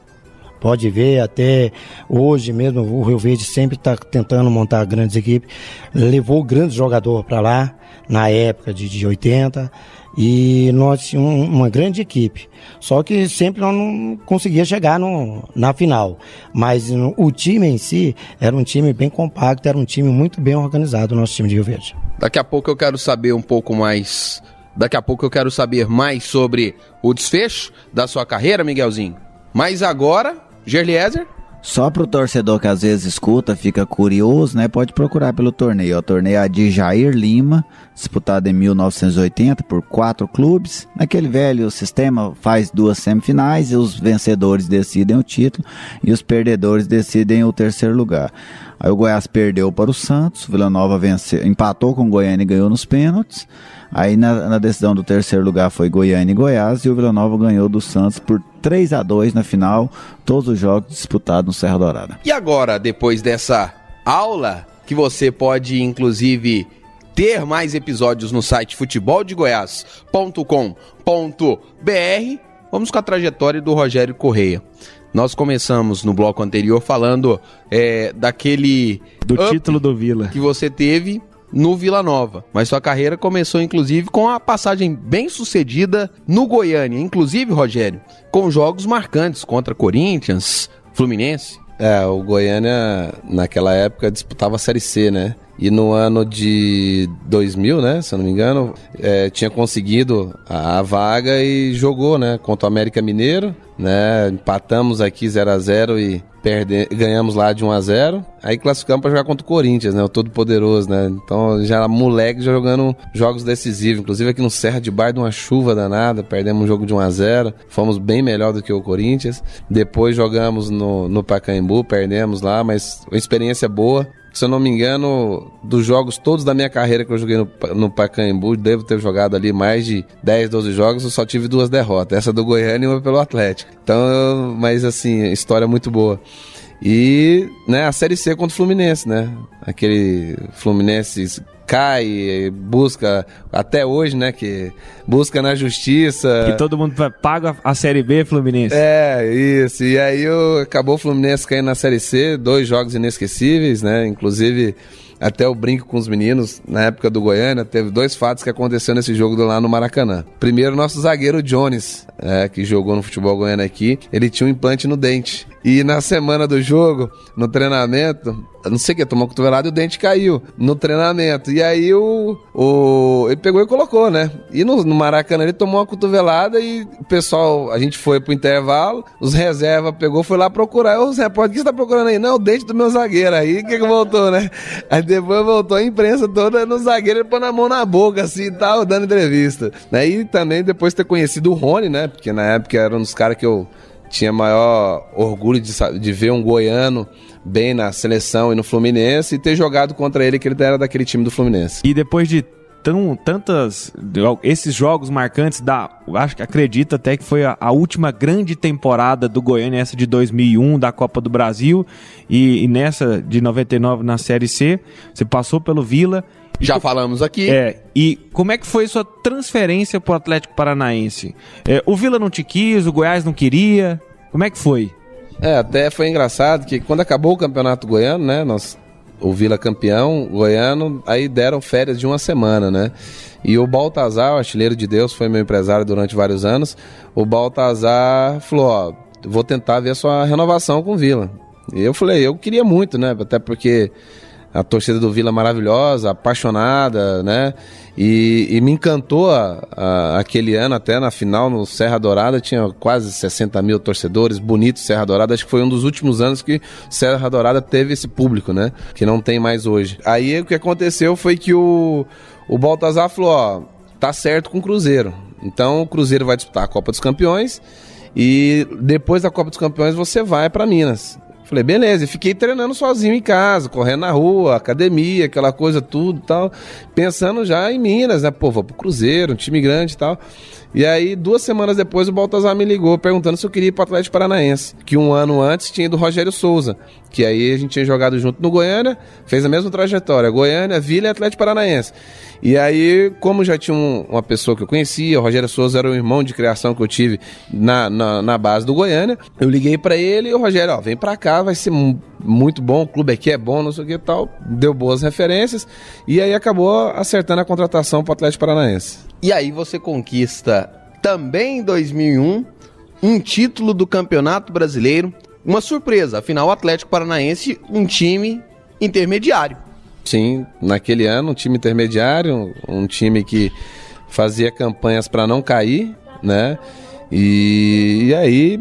Speaker 13: Pode ver, até hoje mesmo, o Rio Verde sempre está tentando montar grandes equipes. Levou grandes jogadores para lá, na época de 80, e nós tínhamos uma grande equipe. Só que sempre nós não conseguia chegar na final. Mas o time em si era um time bem compacto, era um time muito bem organizado, o nosso time de Rio Verde.
Speaker 9: Daqui a pouco eu quero saber um pouco mais. Daqui a pouco eu quero saber mais sobre o desfecho da sua carreira, Miguelzinho. Mas agora, Gerliezer?
Speaker 10: Só pro torcedor que às vezes escuta, fica curioso, né? Pode procurar pelo torneio. O torneio é de Jair Lima, disputado em 1980 por 4 clubes. Naquele velho sistema, faz 2 semifinais e os vencedores decidem o título e os perdedores decidem o terceiro lugar. Aí o Goiás perdeu para o Santos, o Vila Nova empatou com o Goiânia e ganhou nos pênaltis. Aí na decisão do terceiro lugar foi Goiânia e Goiás, e o Vila Nova ganhou do Santos por 3-2 na final, todos os jogos disputados no Serra Dourada.
Speaker 9: E agora, depois dessa aula, que você pode inclusive ter mais episódios no site futeboldegoias.com.br, vamos com a trajetória do Rogério Corrêa. Nós começamos no bloco anterior falando daquele...
Speaker 11: do título do Vila.
Speaker 9: Que você teve no Vila Nova, mas sua carreira começou inclusive com a passagem bem sucedida no Goiânia, inclusive, Rogério, com jogos marcantes contra Corinthians, Fluminense.
Speaker 14: O Goiânia naquela época disputava a Série C, né? E no ano de 2000, né, se eu não me engano, tinha conseguido a vaga e jogou, né, contra o América Mineiro, né, empatamos aqui 0-0 e ganhamos lá de 1-0, aí classificamos para jogar contra o Corinthians, né, o todo-poderoso, né, então já moleque já jogando jogos decisivos, inclusive aqui no Serra de Bar de uma chuva danada, perdemos um jogo de 1-0, fomos bem melhor do que o Corinthians, depois jogamos no Pacaembu, perdemos lá, mas uma experiência boa. Se eu não me engano, dos jogos todos da minha carreira que eu joguei no Pacaembu, devo ter jogado ali mais de 10, 12 jogos, eu só tive 2 derrotas. Essa do Goiânia e uma pelo Atlético. Então, mas assim, história muito boa. E, né, a Série C contra o Fluminense, né? Aquele Fluminense cai, busca, até hoje, né, que busca na justiça.
Speaker 11: Que todo mundo paga a Série B, Fluminense.
Speaker 14: Isso. E aí acabou o Fluminense caindo na Série C, 2 jogos inesquecíveis, né? Inclusive, até eu brinco com os meninos, na época do Goiânia, teve 2 fatos que aconteceram nesse jogo lá no Maracanã. Primeiro, nosso zagueiro Jones, que jogou no futebol goiano aqui, ele tinha um implante no dente. E na semana do jogo, no treinamento, não sei o que, tomou uma cotovelada e o dente caiu no treinamento. E aí ele pegou e colocou, né? E no Maracanã ele tomou uma cotovelada e o pessoal, a gente foi pro intervalo, os reservas foi lá procurar. Os repórteres, o que você tá procurando aí? Não, o dente do meu zagueiro. Aí o que voltou, né? Aí depois voltou a imprensa toda no zagueiro, ele pôs a mão na boca, assim, e tal, dando entrevista. E também depois ter conhecido o Rony, né? Porque na época era um dos caras que eu tinha maior orgulho de ver um goiano bem na seleção e no Fluminense e ter jogado contra ele, que ele era daquele time do Fluminense.
Speaker 11: E depois de esses jogos marcantes acredito até que foi a última grande temporada do Goiânia, essa de 2001 da Copa do Brasil e nessa de 99 na Série C, você passou pelo Vila.
Speaker 9: Já falamos aqui.
Speaker 11: E como é que foi sua transferência pro Atlético Paranaense? O Vila não te quis, o Goiás não queria, como é que foi?
Speaker 14: Até foi engraçado que quando acabou o Campeonato Goiano, né, o Vila campeão goiano, aí deram férias de 1 semana, né? E o Baltazar, o artilheiro de Deus, foi meu empresário durante vários anos. O Baltazar falou, vou tentar ver a sua renovação com o Vila. E eu falei, eu queria muito, né? Até porque a torcida do Vila é maravilhosa, apaixonada, né? E me encantou aquele ano, até na final, no Serra Dourada, tinha quase 60 mil torcedores, bonito Serra Dourada. Acho que foi um dos últimos anos que Serra Dourada teve esse público, né? Que não tem mais hoje. Aí o que aconteceu foi que o Baltazar falou, tá certo com o Cruzeiro. Então o Cruzeiro vai disputar a Copa dos Campeões e depois da Copa dos Campeões você vai para Minas. Falei, beleza, e fiquei treinando sozinho em casa, correndo na rua, academia, aquela coisa tudo e tal, pensando já em Minas, né, vou pro Cruzeiro, um time grande e tal. E aí, 2 semanas depois, o Baltazar me ligou perguntando se eu queria ir pro Atlético Paranaense, que um ano antes tinha ido o Rogério Souza, que aí a gente tinha jogado junto no Goiânia, fez a mesma trajetória, Goiânia, Vila e Atlético Paranaense. E aí, como já tinha uma pessoa que eu conhecia, o Rogério Souza era um irmão de criação que eu tive na base do Goiânia, eu liguei pra ele e o Rogério, vem pra cá, vai ser muito bom, o clube aqui é bom, não sei o que e tal, deu boas referências, e aí acabou acertando a contratação pro Atlético Paranaense.
Speaker 9: E aí você conquista também em 2001 um título do Campeonato Brasileiro, uma surpresa, afinal o Atlético Paranaense, um time intermediário.
Speaker 14: Sim, naquele ano um time intermediário, um time que fazia campanhas para não cair, né? E aí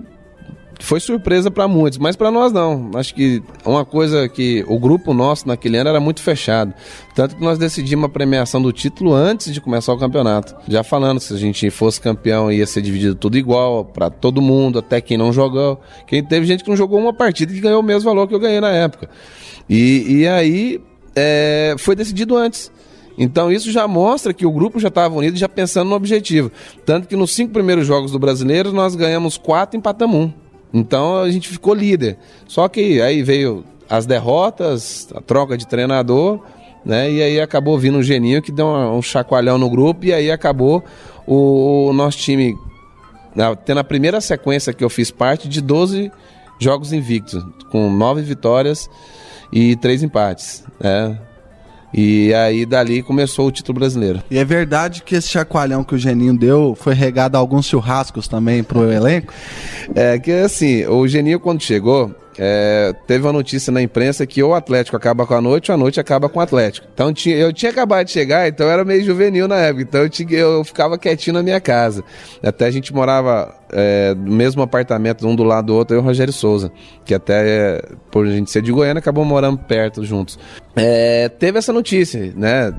Speaker 14: foi surpresa para muitos, mas para nós não. Acho que uma coisa que o grupo nosso naquele ano era muito fechado, tanto que nós decidimos a premiação do título antes de começar o campeonato. Já falando, se a gente fosse campeão ia ser dividido tudo igual para todo mundo, até quem não jogou. Quem teve gente que não jogou uma partida que ganhou o mesmo valor que eu ganhei na época. E aí foi decidido antes. Então isso já mostra que o grupo já estava unido, já pensando no objetivo. Tanto que nos 5 primeiros jogos do Brasileiro nós ganhamos 4 e empatamos 1. Então a gente ficou líder. Só que aí veio as derrotas, a troca de treinador, né? E aí acabou vindo um Geninho que deu um chacoalhão no grupo e aí acabou o nosso time tendo a primeira sequência que eu fiz parte de 12 jogos invictos, com 9 vitórias e 3 empates, né? E aí dali começou o título brasileiro.
Speaker 15: E é verdade que esse chacoalhão que o Geninho deu foi regado a alguns churrascos também pro elenco?
Speaker 14: É que assim, o Geninho quando chegou, teve uma notícia na imprensa que ou o Atlético acaba com a noite ou a noite acaba com o Atlético. Então eu tinha acabado de chegar, então eu era meio juvenil na época, então eu ficava quietinho na minha casa. Até a gente morava no mesmo apartamento, um do lado do outro, eu e o Rogério Souza, que até por a gente ser de Goiânia, acabou morando perto juntos. Teve essa notícia, né?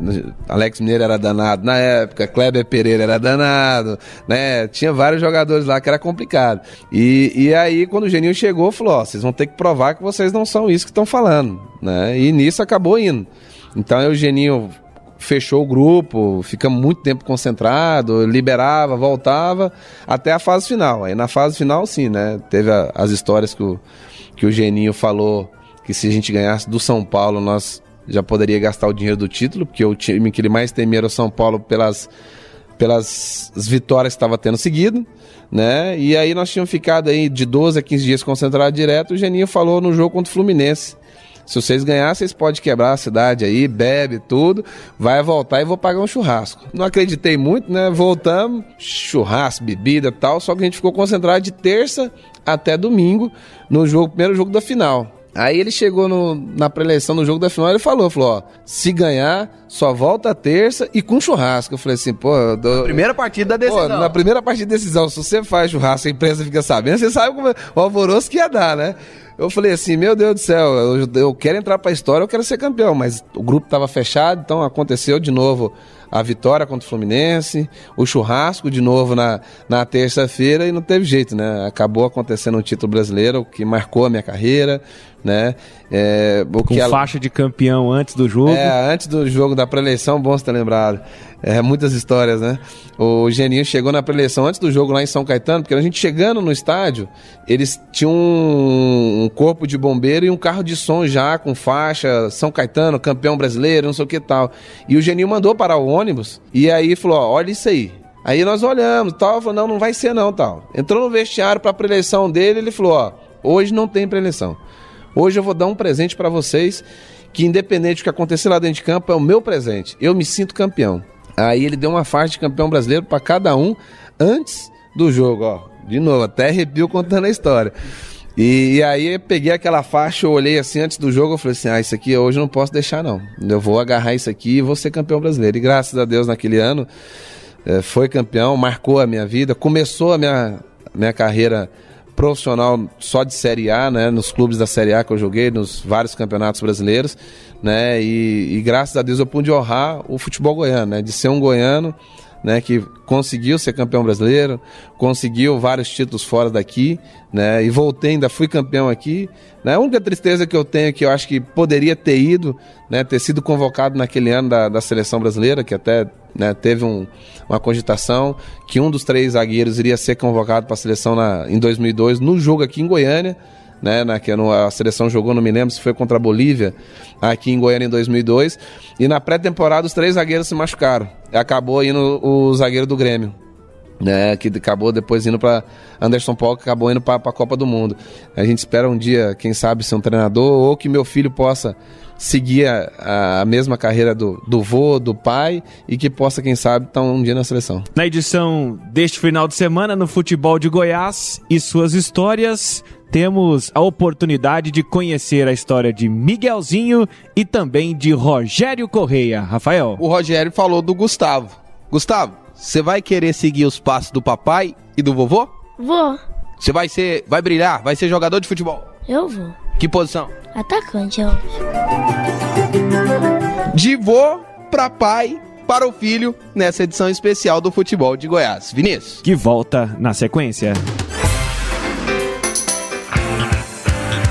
Speaker 14: Alex Mineiro era danado na época, Kleber Pereira era danado, né? Tinha vários jogadores lá que era complicado. E aí, quando o Geninho chegou, falou: ó, vocês vão ter que provar que vocês não são isso que estão falando, né? E nisso acabou indo. Então aí o Geninho fechou o grupo, ficamos muito tempo concentrado, liberava, voltava, até a fase final. Aí na fase final, sim, né? Teve as histórias que o Geninho falou que se a gente ganhasse do São Paulo, nós já poderia gastar o dinheiro do título, porque o time que ele mais temia era o São Paulo pelas vitórias que estava tendo seguido, né? E aí nós tínhamos ficado aí de 12 a 15 dias concentrados direto. O Geninho falou no jogo contra o Fluminense: se vocês ganharem, vocês podem quebrar a cidade aí, bebe tudo, vai voltar e vou pagar um churrasco. Não acreditei muito, né? Voltamos, churrasco, bebida e tal, só que a gente ficou concentrado de terça até domingo no primeiro jogo da final. Aí ele chegou na pré-eleição no jogo da final, ele falou, ó, se ganhar, só volta a terça e com churrasco. Eu falei assim, na
Speaker 9: primeira partida da decisão.
Speaker 14: Na primeira partida da decisão, se você faz churrasco e a imprensa fica sabendo, você sabe o alvoroço que ia dar, né? Eu falei assim, meu Deus do céu, eu quero entrar pra história, eu quero ser campeão, mas o grupo tava fechado, então aconteceu de novo a vitória contra o Fluminense, o churrasco de novo na terça-feira e não teve jeito, né? Acabou acontecendo um título brasileiro que marcou a minha carreira, né?
Speaker 11: Com faixa de campeão antes do jogo.
Speaker 14: Antes do jogo da pré-eleição, bom você ter lembrado. Muitas histórias, né? O Geninho chegou na pré-eleição antes do jogo lá em São Caetano, porque a gente chegando no estádio, eles tinham um corpo de bombeiro e um carro de som já com faixa, São Caetano, campeão brasileiro, não sei o que tal. E o Geninho mandou parar o ônibus e aí falou, ó, olha isso aí. Aí nós olhamos, tal, falou, não vai ser não, tal. Entrou no vestiário pra pré-eleição dele, ele falou, ó, hoje não tem pré-eleição. Hoje eu vou dar um presente pra vocês, que independente do que acontecer lá dentro de campo, é o meu presente. Eu me sinto campeão. Aí ele deu uma faixa de campeão brasileiro pra cada um antes do jogo, ó. De novo, até arrepio contando a história. E aí eu peguei aquela faixa, eu olhei assim antes do jogo, eu falei assim, isso aqui hoje eu não posso deixar não. Eu vou agarrar isso aqui e vou ser campeão brasileiro. E graças a Deus naquele ano foi campeão, marcou a minha vida, começou a minha carreira profissional só de Série A, né, nos clubes da Série A que eu joguei, nos vários campeonatos brasileiros, né, e graças a Deus eu pude honrar o futebol goiano, né, de ser um goiano, né, que conseguiu ser campeão brasileiro, conseguiu vários títulos fora daqui, né, e voltei, ainda fui campeão aqui, né. A única tristeza que eu tenho é que eu acho que poderia ter ido, né, ter sido convocado naquele ano da seleção brasileira, que até, né, teve uma cogitação que um dos 3 zagueiros iria ser convocado para a seleção em 2002, no jogo aqui em Goiânia, né, a seleção jogou, não me lembro se foi contra a Bolívia, aqui em Goiânia em 2002, e na pré-temporada os 3 zagueiros se machucaram, acabou indo o zagueiro do Grêmio, né, que acabou depois indo para Anderson Paul, que acabou indo para a Copa do Mundo. A gente espera um dia, quem sabe, ser um treinador, ou que meu filho possa seguir a mesma carreira do vô, do pai, e que possa, quem sabe, estar um dia na seleção.
Speaker 11: Na edição deste final de semana, no Futebol de Goiás e suas histórias, temos a oportunidade de conhecer a história de Miguelzinho e também de Rogério Correia. Rafael.
Speaker 9: O Rogério falou do Gustavo. Gustavo, você vai querer seguir os passos do papai e do vovô?
Speaker 16: Vou.
Speaker 9: Você vai brilhar? Vai ser jogador de futebol?
Speaker 16: Eu vou.
Speaker 9: Que posição?
Speaker 16: Atacante, eu acho.
Speaker 9: De vô pra pai, para o filho, nessa edição especial do Futebol de Goiás. Vinícius.
Speaker 11: Que volta na sequência.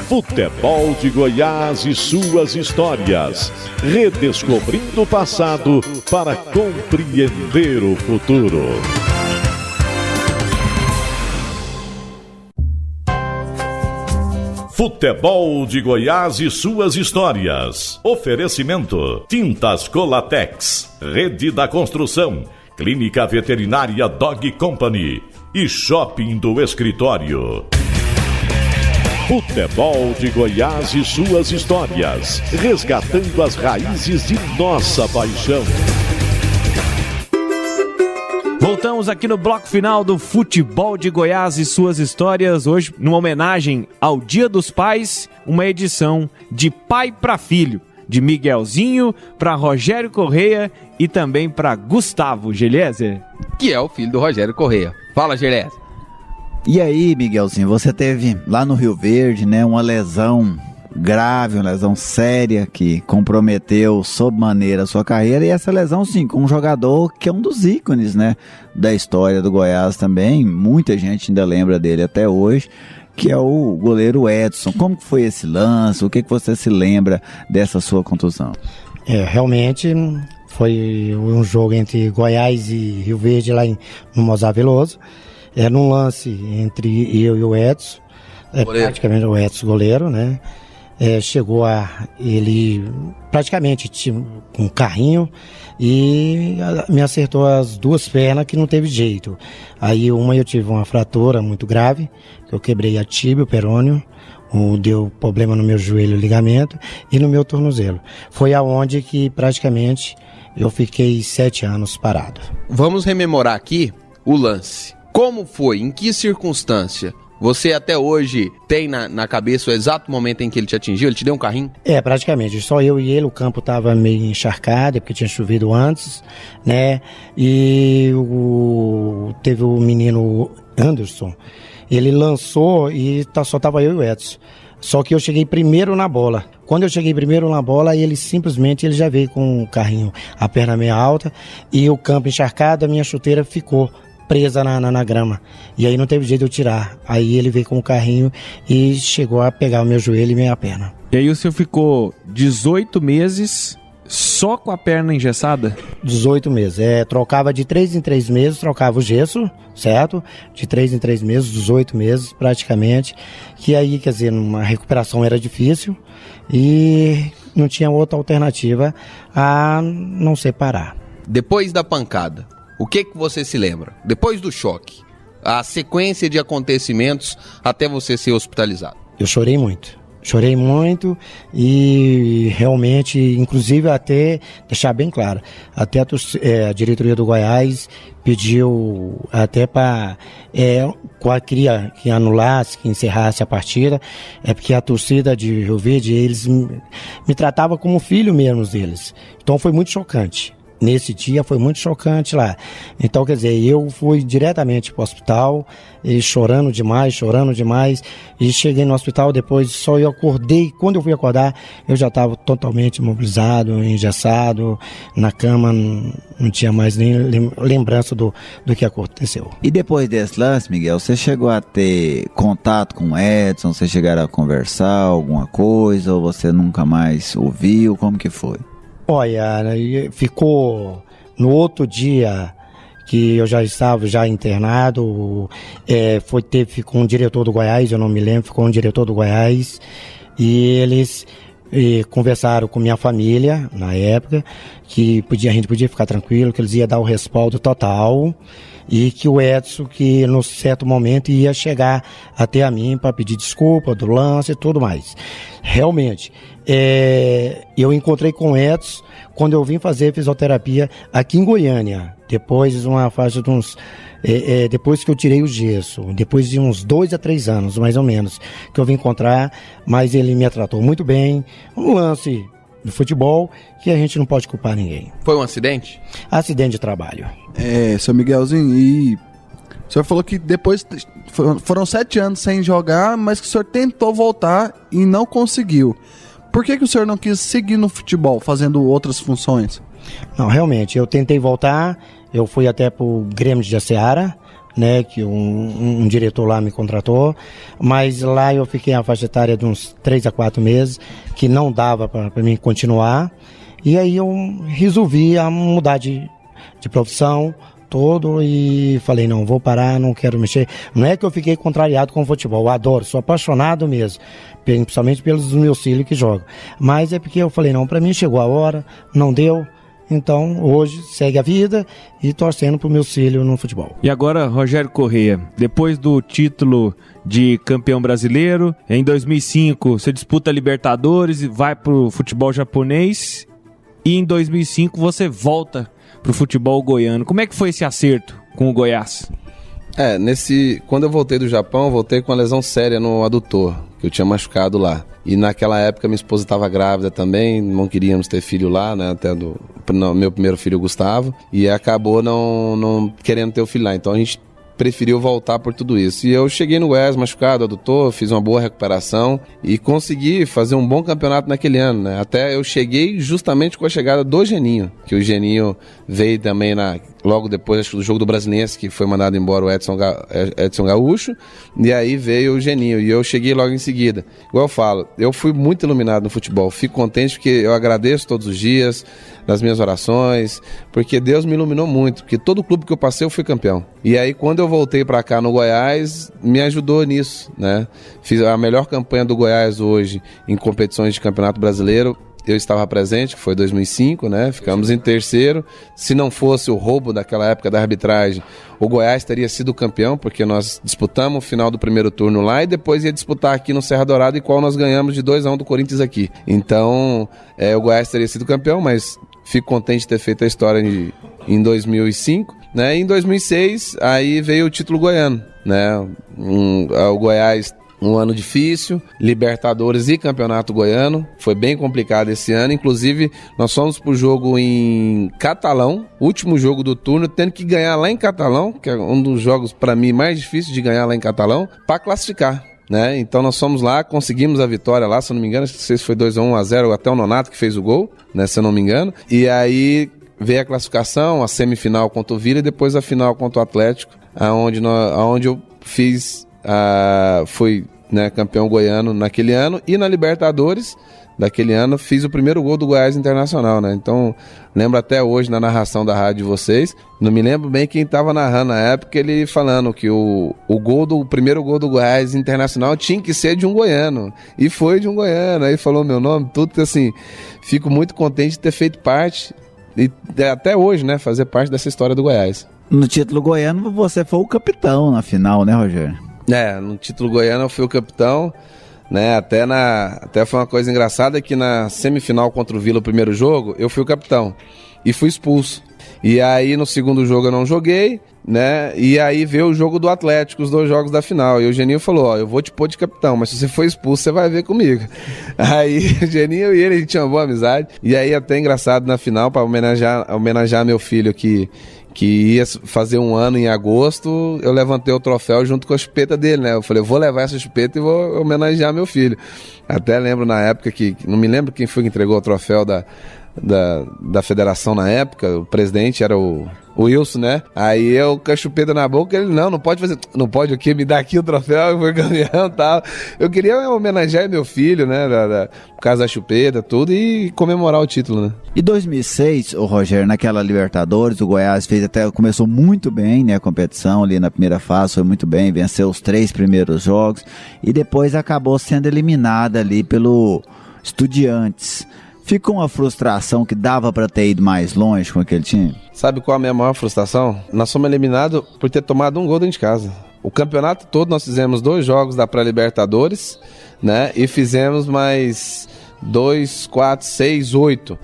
Speaker 2: Futebol de Goiás e suas histórias. Redescobrindo o passado para compreender o futuro. Futebol de Goiás e suas histórias. Oferecimento: Tintas Colatex, Rede da Construção, Clínica Veterinária Dog Company e Shopping do Escritório. Futebol de Goiás e suas histórias, resgatando as raízes de nossa paixão.
Speaker 11: Voltamos aqui no bloco final do Futebol de Goiás e suas histórias, hoje numa homenagem ao Dia dos Pais, uma edição de pai para filho, de Miguelzinho para Rogério Correia e também para Gustavo Geliezer,
Speaker 9: que é o filho do Rogério Correia. Fala, Geliezer.
Speaker 10: E aí, Miguelzinho, você teve lá no Rio Verde, né, uma lesão grave, uma lesão séria que comprometeu sobremaneira a sua carreira, e essa lesão sim, com um jogador que é um dos ícones, né, da história do Goiás também, muita gente ainda lembra dele até hoje, que é o goleiro Edson. Como que foi esse lance? O que você se lembra dessa sua contusão?
Speaker 13: Realmente foi um jogo entre Goiás e Rio Verde lá no Mozar Veloso, num lance entre eu e o Edson, praticamente o Edson goleiro, né? Chegou ele praticamente com um carrinho e me acertou as duas pernas que não teve jeito. Aí eu tive uma fratura muito grave, que eu quebrei a tíbia, o perônio, deu problema no meu joelho, ligamento, e no meu tornozelo. Foi aonde que praticamente eu fiquei 7 anos parado.
Speaker 9: Vamos rememorar aqui o lance. Como foi? Em que circunstância? Você até hoje tem na cabeça o exato momento em que ele te atingiu? Ele te deu um carrinho?
Speaker 13: Praticamente. Só eu e ele. O campo estava meio encharcado, porque tinha chovido antes, né? E teve o menino Anderson. Ele lançou e só tava eu e o Edson. Só que eu cheguei primeiro na bola. Quando eu cheguei primeiro na bola, ele já veio com o carrinho, a perna meio alta, e o campo encharcado, a minha chuteira ficou presa na grama, e aí não teve jeito de eu tirar. Aí ele veio com o carrinho e chegou a pegar o meu joelho e minha perna.
Speaker 11: E aí o senhor ficou 18 meses só com a perna engessada?
Speaker 13: 18 meses, trocava de 3 em 3 meses, trocava o gesso, certo? De 3 em 3 meses, 18 meses praticamente, que aí, quer dizer, uma recuperação era difícil e não tinha outra alternativa a não ser parar.
Speaker 9: Depois da pancada, o que você se lembra? Depois do choque, a sequência de acontecimentos até você ser hospitalizado.
Speaker 13: Eu chorei muito e realmente, inclusive até deixar bem claro, até a diretoria do Goiás pediu até para queria que anulasse, que encerrasse a partida, porque a torcida de Rio Verde, eles me tratavam como filho mesmo deles. Então foi muito chocante. Nesse dia foi muito chocante lá. Então, quer dizer, eu fui diretamente para o hospital, chorando demais, e cheguei no hospital, depois só eu acordei. Quando eu fui acordar, eu já estava totalmente imobilizado, engessado, na cama, não tinha mais nem lembrança do que aconteceu.
Speaker 10: E depois desse lance, Miguel, você chegou a ter contato com o Edson, vocês chegaram a conversar alguma coisa, ou você nunca mais ouviu, como que foi?
Speaker 13: Olha, ficou no outro dia que eu já estava internado, ficou um diretor do Goiás, eu não me lembro, ficou um diretor do Goiás, e eles conversaram com minha família, na época, que a gente podia ficar tranquilo, que eles iam dar o respaldo total, e que o Edson, que no certo momento ia chegar até a mim para pedir desculpa do lance e tudo mais. Realmente, eu encontrei com o Edson quando eu vim fazer fisioterapia aqui em Goiânia, depois de uma faixa de uns... depois que eu tirei o gesso, depois de uns 2 a 3 anos, mais ou menos, que eu vim encontrar, mas ele me tratou muito bem. Um lance do futebol que a gente não pode culpar ninguém.
Speaker 9: Foi um acidente?
Speaker 13: Acidente de trabalho.
Speaker 15: Seu Miguelzinho, e o senhor falou que depois foram 7 anos sem jogar, mas que o senhor tentou voltar e não conseguiu. Por que o senhor não quis seguir no futebol, fazendo outras funções?
Speaker 13: Não, realmente, eu tentei voltar, eu fui até pro Grêmio de Jaceara, né, que um diretor lá me contratou, mas lá eu fiquei na faixa etária de uns 3 a 4 meses, que não dava para mim continuar, e aí eu resolvi mudar de profissão todo e falei, não, vou parar, não quero mexer. Não é que eu fiquei contrariado com o futebol, eu adoro, sou apaixonado mesmo, principalmente pelos meus filhos que jogam, mas é porque eu falei, não, para mim chegou a hora, não deu, Então, hoje, segue a vida e torcendo para os meus filhos no futebol.
Speaker 11: E agora, Rogério Correia, depois do título de campeão brasileiro, em 2005 você disputa a Libertadores e vai para o futebol japonês, e em 2005 você volta para o futebol goiano. Como é que foi esse acerto com o Goiás?
Speaker 14: Quando eu voltei do Japão, eu voltei com uma lesão séria no adutor, que eu tinha machucado lá. E naquela época minha esposa estava grávida também, não queríamos ter filho lá, né, até do meu primeiro filho, Gustavo, e acabou não querendo ter o filho lá. Então a gente preferiu voltar por tudo isso. E eu cheguei no Goiás machucado, adutor, fiz uma boa recuperação e consegui fazer um bom campeonato naquele ano, né? Até eu cheguei justamente com a chegada do Geninho, que o Geninho veio também logo depois, acho que do jogo do Brasiliense, que foi mandado embora o Edson Gaúcho, e aí veio o Geninho, e eu cheguei logo em seguida. Igual eu falo, eu fui muito iluminado no futebol, fico contente porque eu agradeço todos os dias, nas minhas orações, porque Deus me iluminou muito, porque todo clube que eu passei eu fui campeão. E aí quando eu voltei para cá no Goiás, me ajudou nisso, né? Fiz a melhor campanha do Goiás hoje em competições de campeonato brasileiro. Eu estava presente, que foi 2005, né? Ficamos em terceiro. Se não fosse o roubo daquela época da arbitragem, o Goiás teria sido campeão, porque nós disputamos o final do primeiro turno lá e depois ia disputar aqui no Serra Dourada, e qual nós ganhamos de 2-1 do Corinthians aqui. Então, o Goiás teria sido campeão, mas fico contente de ter feito a história em 2005. Né? E em 2006, aí veio o título goiano, né? O Goiás, um ano difícil, Libertadores e Campeonato Goiano, foi bem complicado esse ano, inclusive nós fomos pro jogo em Catalão, último jogo do turno, tendo que ganhar lá em Catalão, que é um dos jogos para mim mais difíceis de ganhar lá em Catalão, para classificar. Né? Então nós fomos lá, conseguimos a vitória lá, se eu não me engano, acho que se foi 2-1-0, até o Nonato que fez o gol, né? Se eu não me engano, e aí veio a classificação, a semifinal contra o Vila e depois a final contra o Atlético, aonde eu fiz, fui, né, campeão goiano naquele ano, e na Libertadores daquele ano fiz o primeiro gol do Goiás Internacional, né? Então lembro até hoje na narração da rádio de vocês, não me lembro bem quem estava narrando na época, ele falando que o primeiro gol do Goiás Internacional tinha que ser de um goiano, e foi de um goiano, aí falou meu nome, tudo assim, fico muito contente de ter feito parte, e até hoje, né, fazer parte dessa história do Goiás.
Speaker 10: No título goiano você foi o capitão na final, né, Rogério?
Speaker 14: No título goiano eu fui o capitão, né, até foi uma coisa engraçada que na semifinal contra o Vila, o primeiro jogo, eu fui o capitão e fui expulso. E aí no segundo jogo eu não joguei, né, e aí veio o jogo do Atlético, os 2 jogos da final, e o Geninho falou, eu vou te pôr de capitão, mas se você for expulso, você vai ver comigo. Aí o Geninho e ele, a gente tinha uma boa amizade, e aí até engraçado na final, para homenagear meu filho que ia fazer 1 ano em agosto, eu levantei o troféu junto com a chupeta dele, né? Eu falei, eu vou levar essa chupeta e vou homenagear meu filho. Até lembro na época não me lembro quem foi que entregou o troféu da federação na época, o presidente era o Wilson, né? Aí eu com a chupeta na boca, ele, não pode fazer, não pode o quê? Me dá aqui o troféu, eu fui campeão e tal. Eu queria homenagear meu filho, né? Por causa da chupeta, tudo, e comemorar o título, né?
Speaker 10: Em 2006, o Rogério, naquela Libertadores, o Goiás começou muito bem, né? A competição ali na primeira fase, foi muito bem, venceu os 3 primeiros jogos, e depois acabou sendo eliminada ali pelo Estudiantes. Ficou uma frustração que dava para ter ido mais longe com aquele time?
Speaker 14: Sabe qual a minha maior frustração? Nós fomos eliminados por ter tomado 1 gol dentro de casa. O campeonato todo nós fizemos 2 jogos da pré-Libertadores, né? E fizemos mais 2, 4, 6, 8.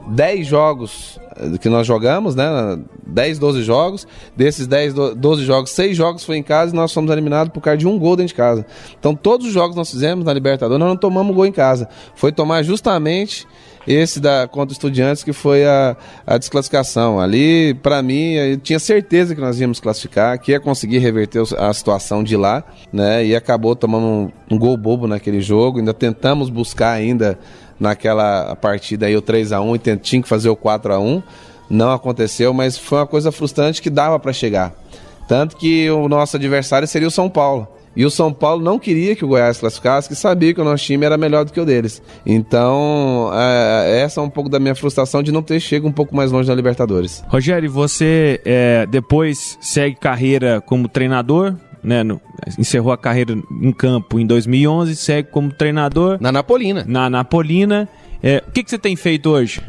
Speaker 14: 10 jogos que nós jogamos, né? 10, 12 jogos. Desses 10, 12 jogos, 6 jogos foi em casa e nós fomos eliminados por causa de 1 gol dentro de casa. Então todos os jogos que nós fizemos na Libertadores, nós não tomamos gol em casa. Foi tomar justamente esse contra o Estudiantes, que foi a desclassificação. Ali, para mim, eu tinha certeza que nós íamos classificar, que ia conseguir reverter a situação de lá, né? E acabou tomando um gol bobo naquele jogo. Ainda tentamos buscar ainda naquela partida aí o 3-1 e tinha que fazer o 4-1. Não aconteceu, mas foi uma coisa frustrante que dava para chegar. Tanto que o nosso adversário seria o São Paulo. E o São Paulo não queria que o Goiás classificasse, que sabia que o nosso time era melhor do que o deles. Então, essa é um pouco da minha frustração de não ter chegado um pouco mais longe na Libertadores.
Speaker 11: Rogério, você depois segue carreira como treinador, né? Encerrou a carreira em campo em 2011, segue como treinador.
Speaker 9: Na Napolina.
Speaker 11: Na Napolina. O que você tem feito hoje?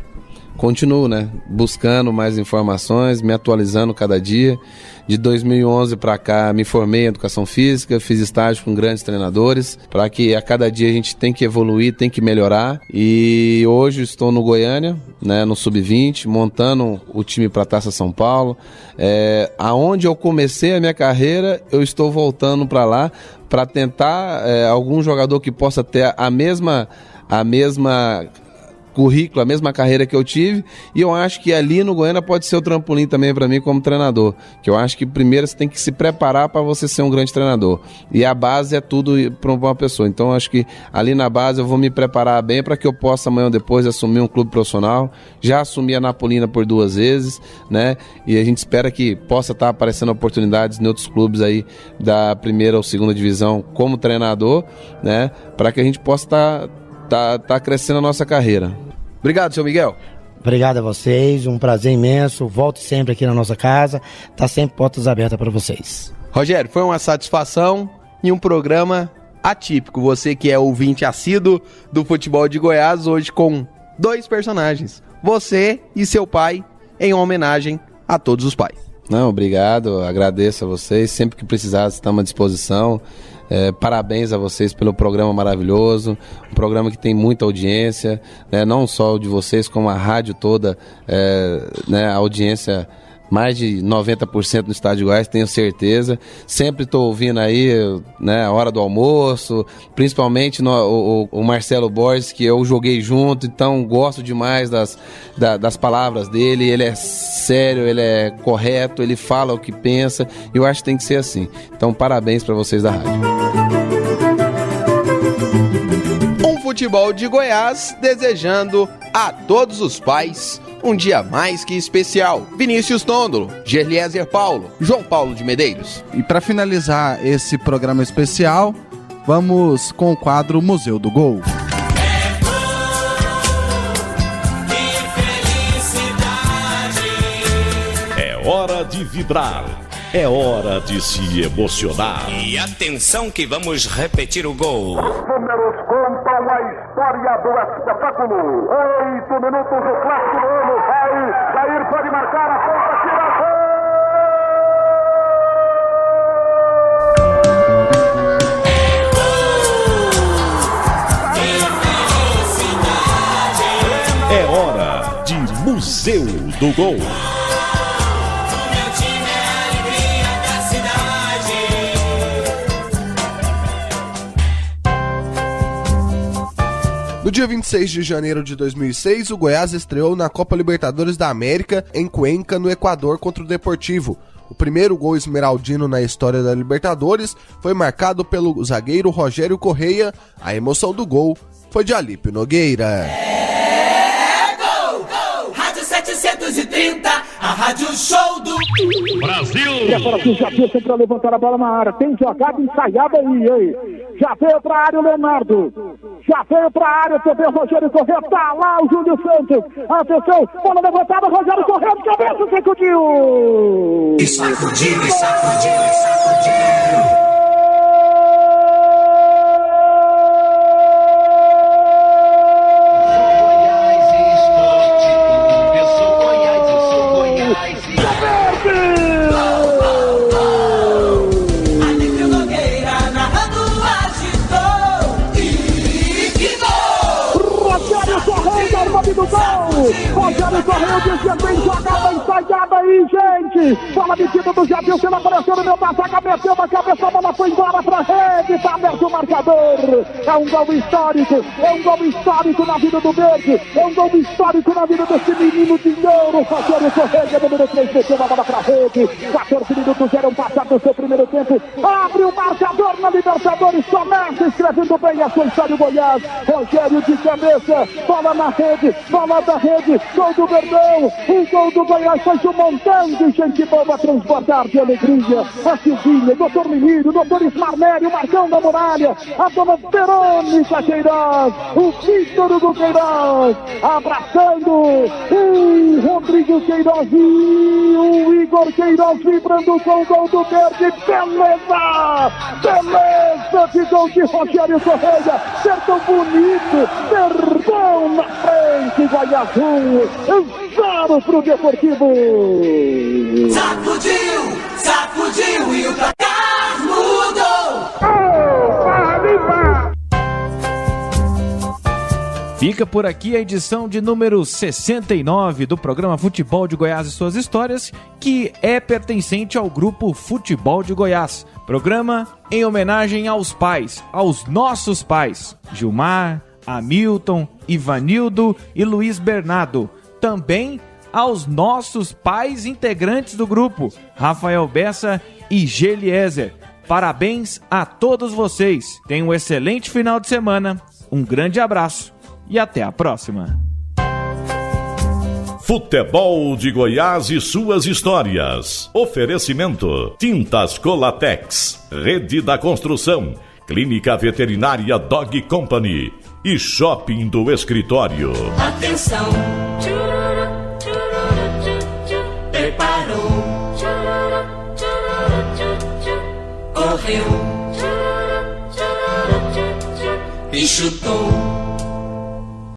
Speaker 14: continuo, né, buscando mais informações, me atualizando cada dia. De 2011 para cá me formei em educação física, fiz estágio com grandes treinadores, para que a cada dia a gente tem que evoluir, tem que melhorar. E hoje estou no Goiânia, né, no Sub-20, montando o time para a Taça São Paulo. Aonde eu comecei a minha carreira, eu estou voltando para lá para tentar algum jogador que possa ter a mesma currículo, a mesma carreira que eu tive, e eu acho que ali no Goiânia pode ser o trampolim também para mim como treinador, que eu acho que primeiro você tem que se preparar para você ser um grande treinador, e a base é tudo para uma pessoa. Então eu acho que ali na base eu vou me preparar bem para que eu possa amanhã ou depois assumir um clube profissional. Já assumi a Napolina por 2 vezes, né, e a gente espera que possa estar aparecendo oportunidades em outros clubes aí da primeira ou segunda divisão como treinador, né, para que a gente possa tá crescendo a nossa carreira.
Speaker 9: Obrigado, seu Miguel.
Speaker 13: Obrigado a vocês, um prazer imenso. Volte sempre aqui na nossa casa, tá sempre portas abertas para vocês.
Speaker 9: Rogério, foi uma satisfação e um programa atípico. Você que é ouvinte assíduo do futebol de Goiás, hoje com 2 personagens, você e seu pai, em homenagem a todos os pais.
Speaker 14: Não, obrigado, agradeço a vocês, sempre que precisar estamos à disposição. Parabéns a vocês pelo programa maravilhoso, um programa que tem muita audiência, né, não só de vocês, como a rádio toda, né, a audiência mais de 90% no estado de Goiás, tenho certeza. Sempre estou ouvindo aí, né, a hora do almoço, principalmente o Marcelo Borges, que eu joguei junto, então gosto demais das palavras dele. Ele é sério, ele é correto, ele fala o que pensa, e eu acho que tem que ser assim. Então parabéns para vocês da rádio.
Speaker 9: Um futebol de Goiás desejando a todos os pais um dia mais que especial. Vinícius Tondolo, Gerliezer Paulo, João Paulo de Medeiros.
Speaker 15: E para finalizar esse programa especial, vamos com o quadro Museu do Gol.
Speaker 2: É hora de vibrar. É hora de se emocionar.
Speaker 3: E atenção que vamos repetir o gol.
Speaker 1: Números contam a história do espetáculo. 8 minutos do clássico do ano. Vai, Jair pode marcar a ponta, tira
Speaker 2: a É hora de Museu do Gol.
Speaker 12: No dia 26 de janeiro de 2006, o Goiás estreou na Copa Libertadores da América, em Cuenca, no Equador, contra o Deportivo. O primeiro gol esmeraldino na história da Libertadores foi marcado pelo zagueiro Rogério Correia. A emoção do gol foi de Alípio Nogueira.
Speaker 3: Gol! Rádio 730, a rádio show do
Speaker 1: Brasil! E agora sim, já veio para levantar a bola na área. Tem jogada ensaiada aí, hein? Já veio para a área o Leonardo. Já veio para a área também o Rogério Correia. Tá lá o Júlio Santos. Atenção, bola levantada, Rogério Correia de cabeça, sacudiu!
Speaker 3: E sacudiu, e sacudiu, e sacudiu!
Speaker 1: Rogério Correia dizia bem jogada, ensaiada aí, gente. Bola metida do Jadil, se ela apareceu no meu pasaca, meteu na cabeça, a bola foi embora pra rede, tá aberto o marcador. É um gol histórico na vida do Verde, é um gol histórico na vida desse menino de ouro. Rogério Correia, número 3, meteu a bola pra rede. 14 minutos eram passados no seu primeiro tempo. Abre o marcador na Libertadores, começa escrevendo bem a sua história do Goiás. Rogério de cabeça, bola na rede, bola da rede, gol do Verdão, o gol do Goiás faz um montão de gente boa transbordar de alegria. A Silvinha, doutor Menino, doutor Ismarnério, Marcão da Muralha, a dona Verônica Queiroz, o Vítor Hugo Queiroz, abraçando o Rodrigo Queiroz e o Igor Queiroz vibrando com o gol do Verde. Beleza! Beleza! Importante gol de Rogério Correia. Perdão bonito. Perdão na frente. Goiás 0 pro Deportivo.
Speaker 3: Sacudiu e o placar mudou.
Speaker 11: Fica por aqui a edição de número 69 do programa Futebol de Goiás e Suas Histórias, que é pertencente ao grupo Futebol de Goiás. Programa em homenagem aos pais, aos nossos pais, Gilmar, Hamilton, Ivanildo e Luiz Bernardo. Também aos nossos pais integrantes do grupo, Rafael Bessa e Geliezer. Parabéns a todos vocês. Tenham um excelente final de semana. Um grande abraço e até a próxima.
Speaker 2: Futebol de Goiás e suas histórias. Oferecimento: Tintas Colatex, Rede da Construção, Clínica Veterinária Dog Company e Shopping do Escritório.
Speaker 3: Atenção, preparou, correu e chutou.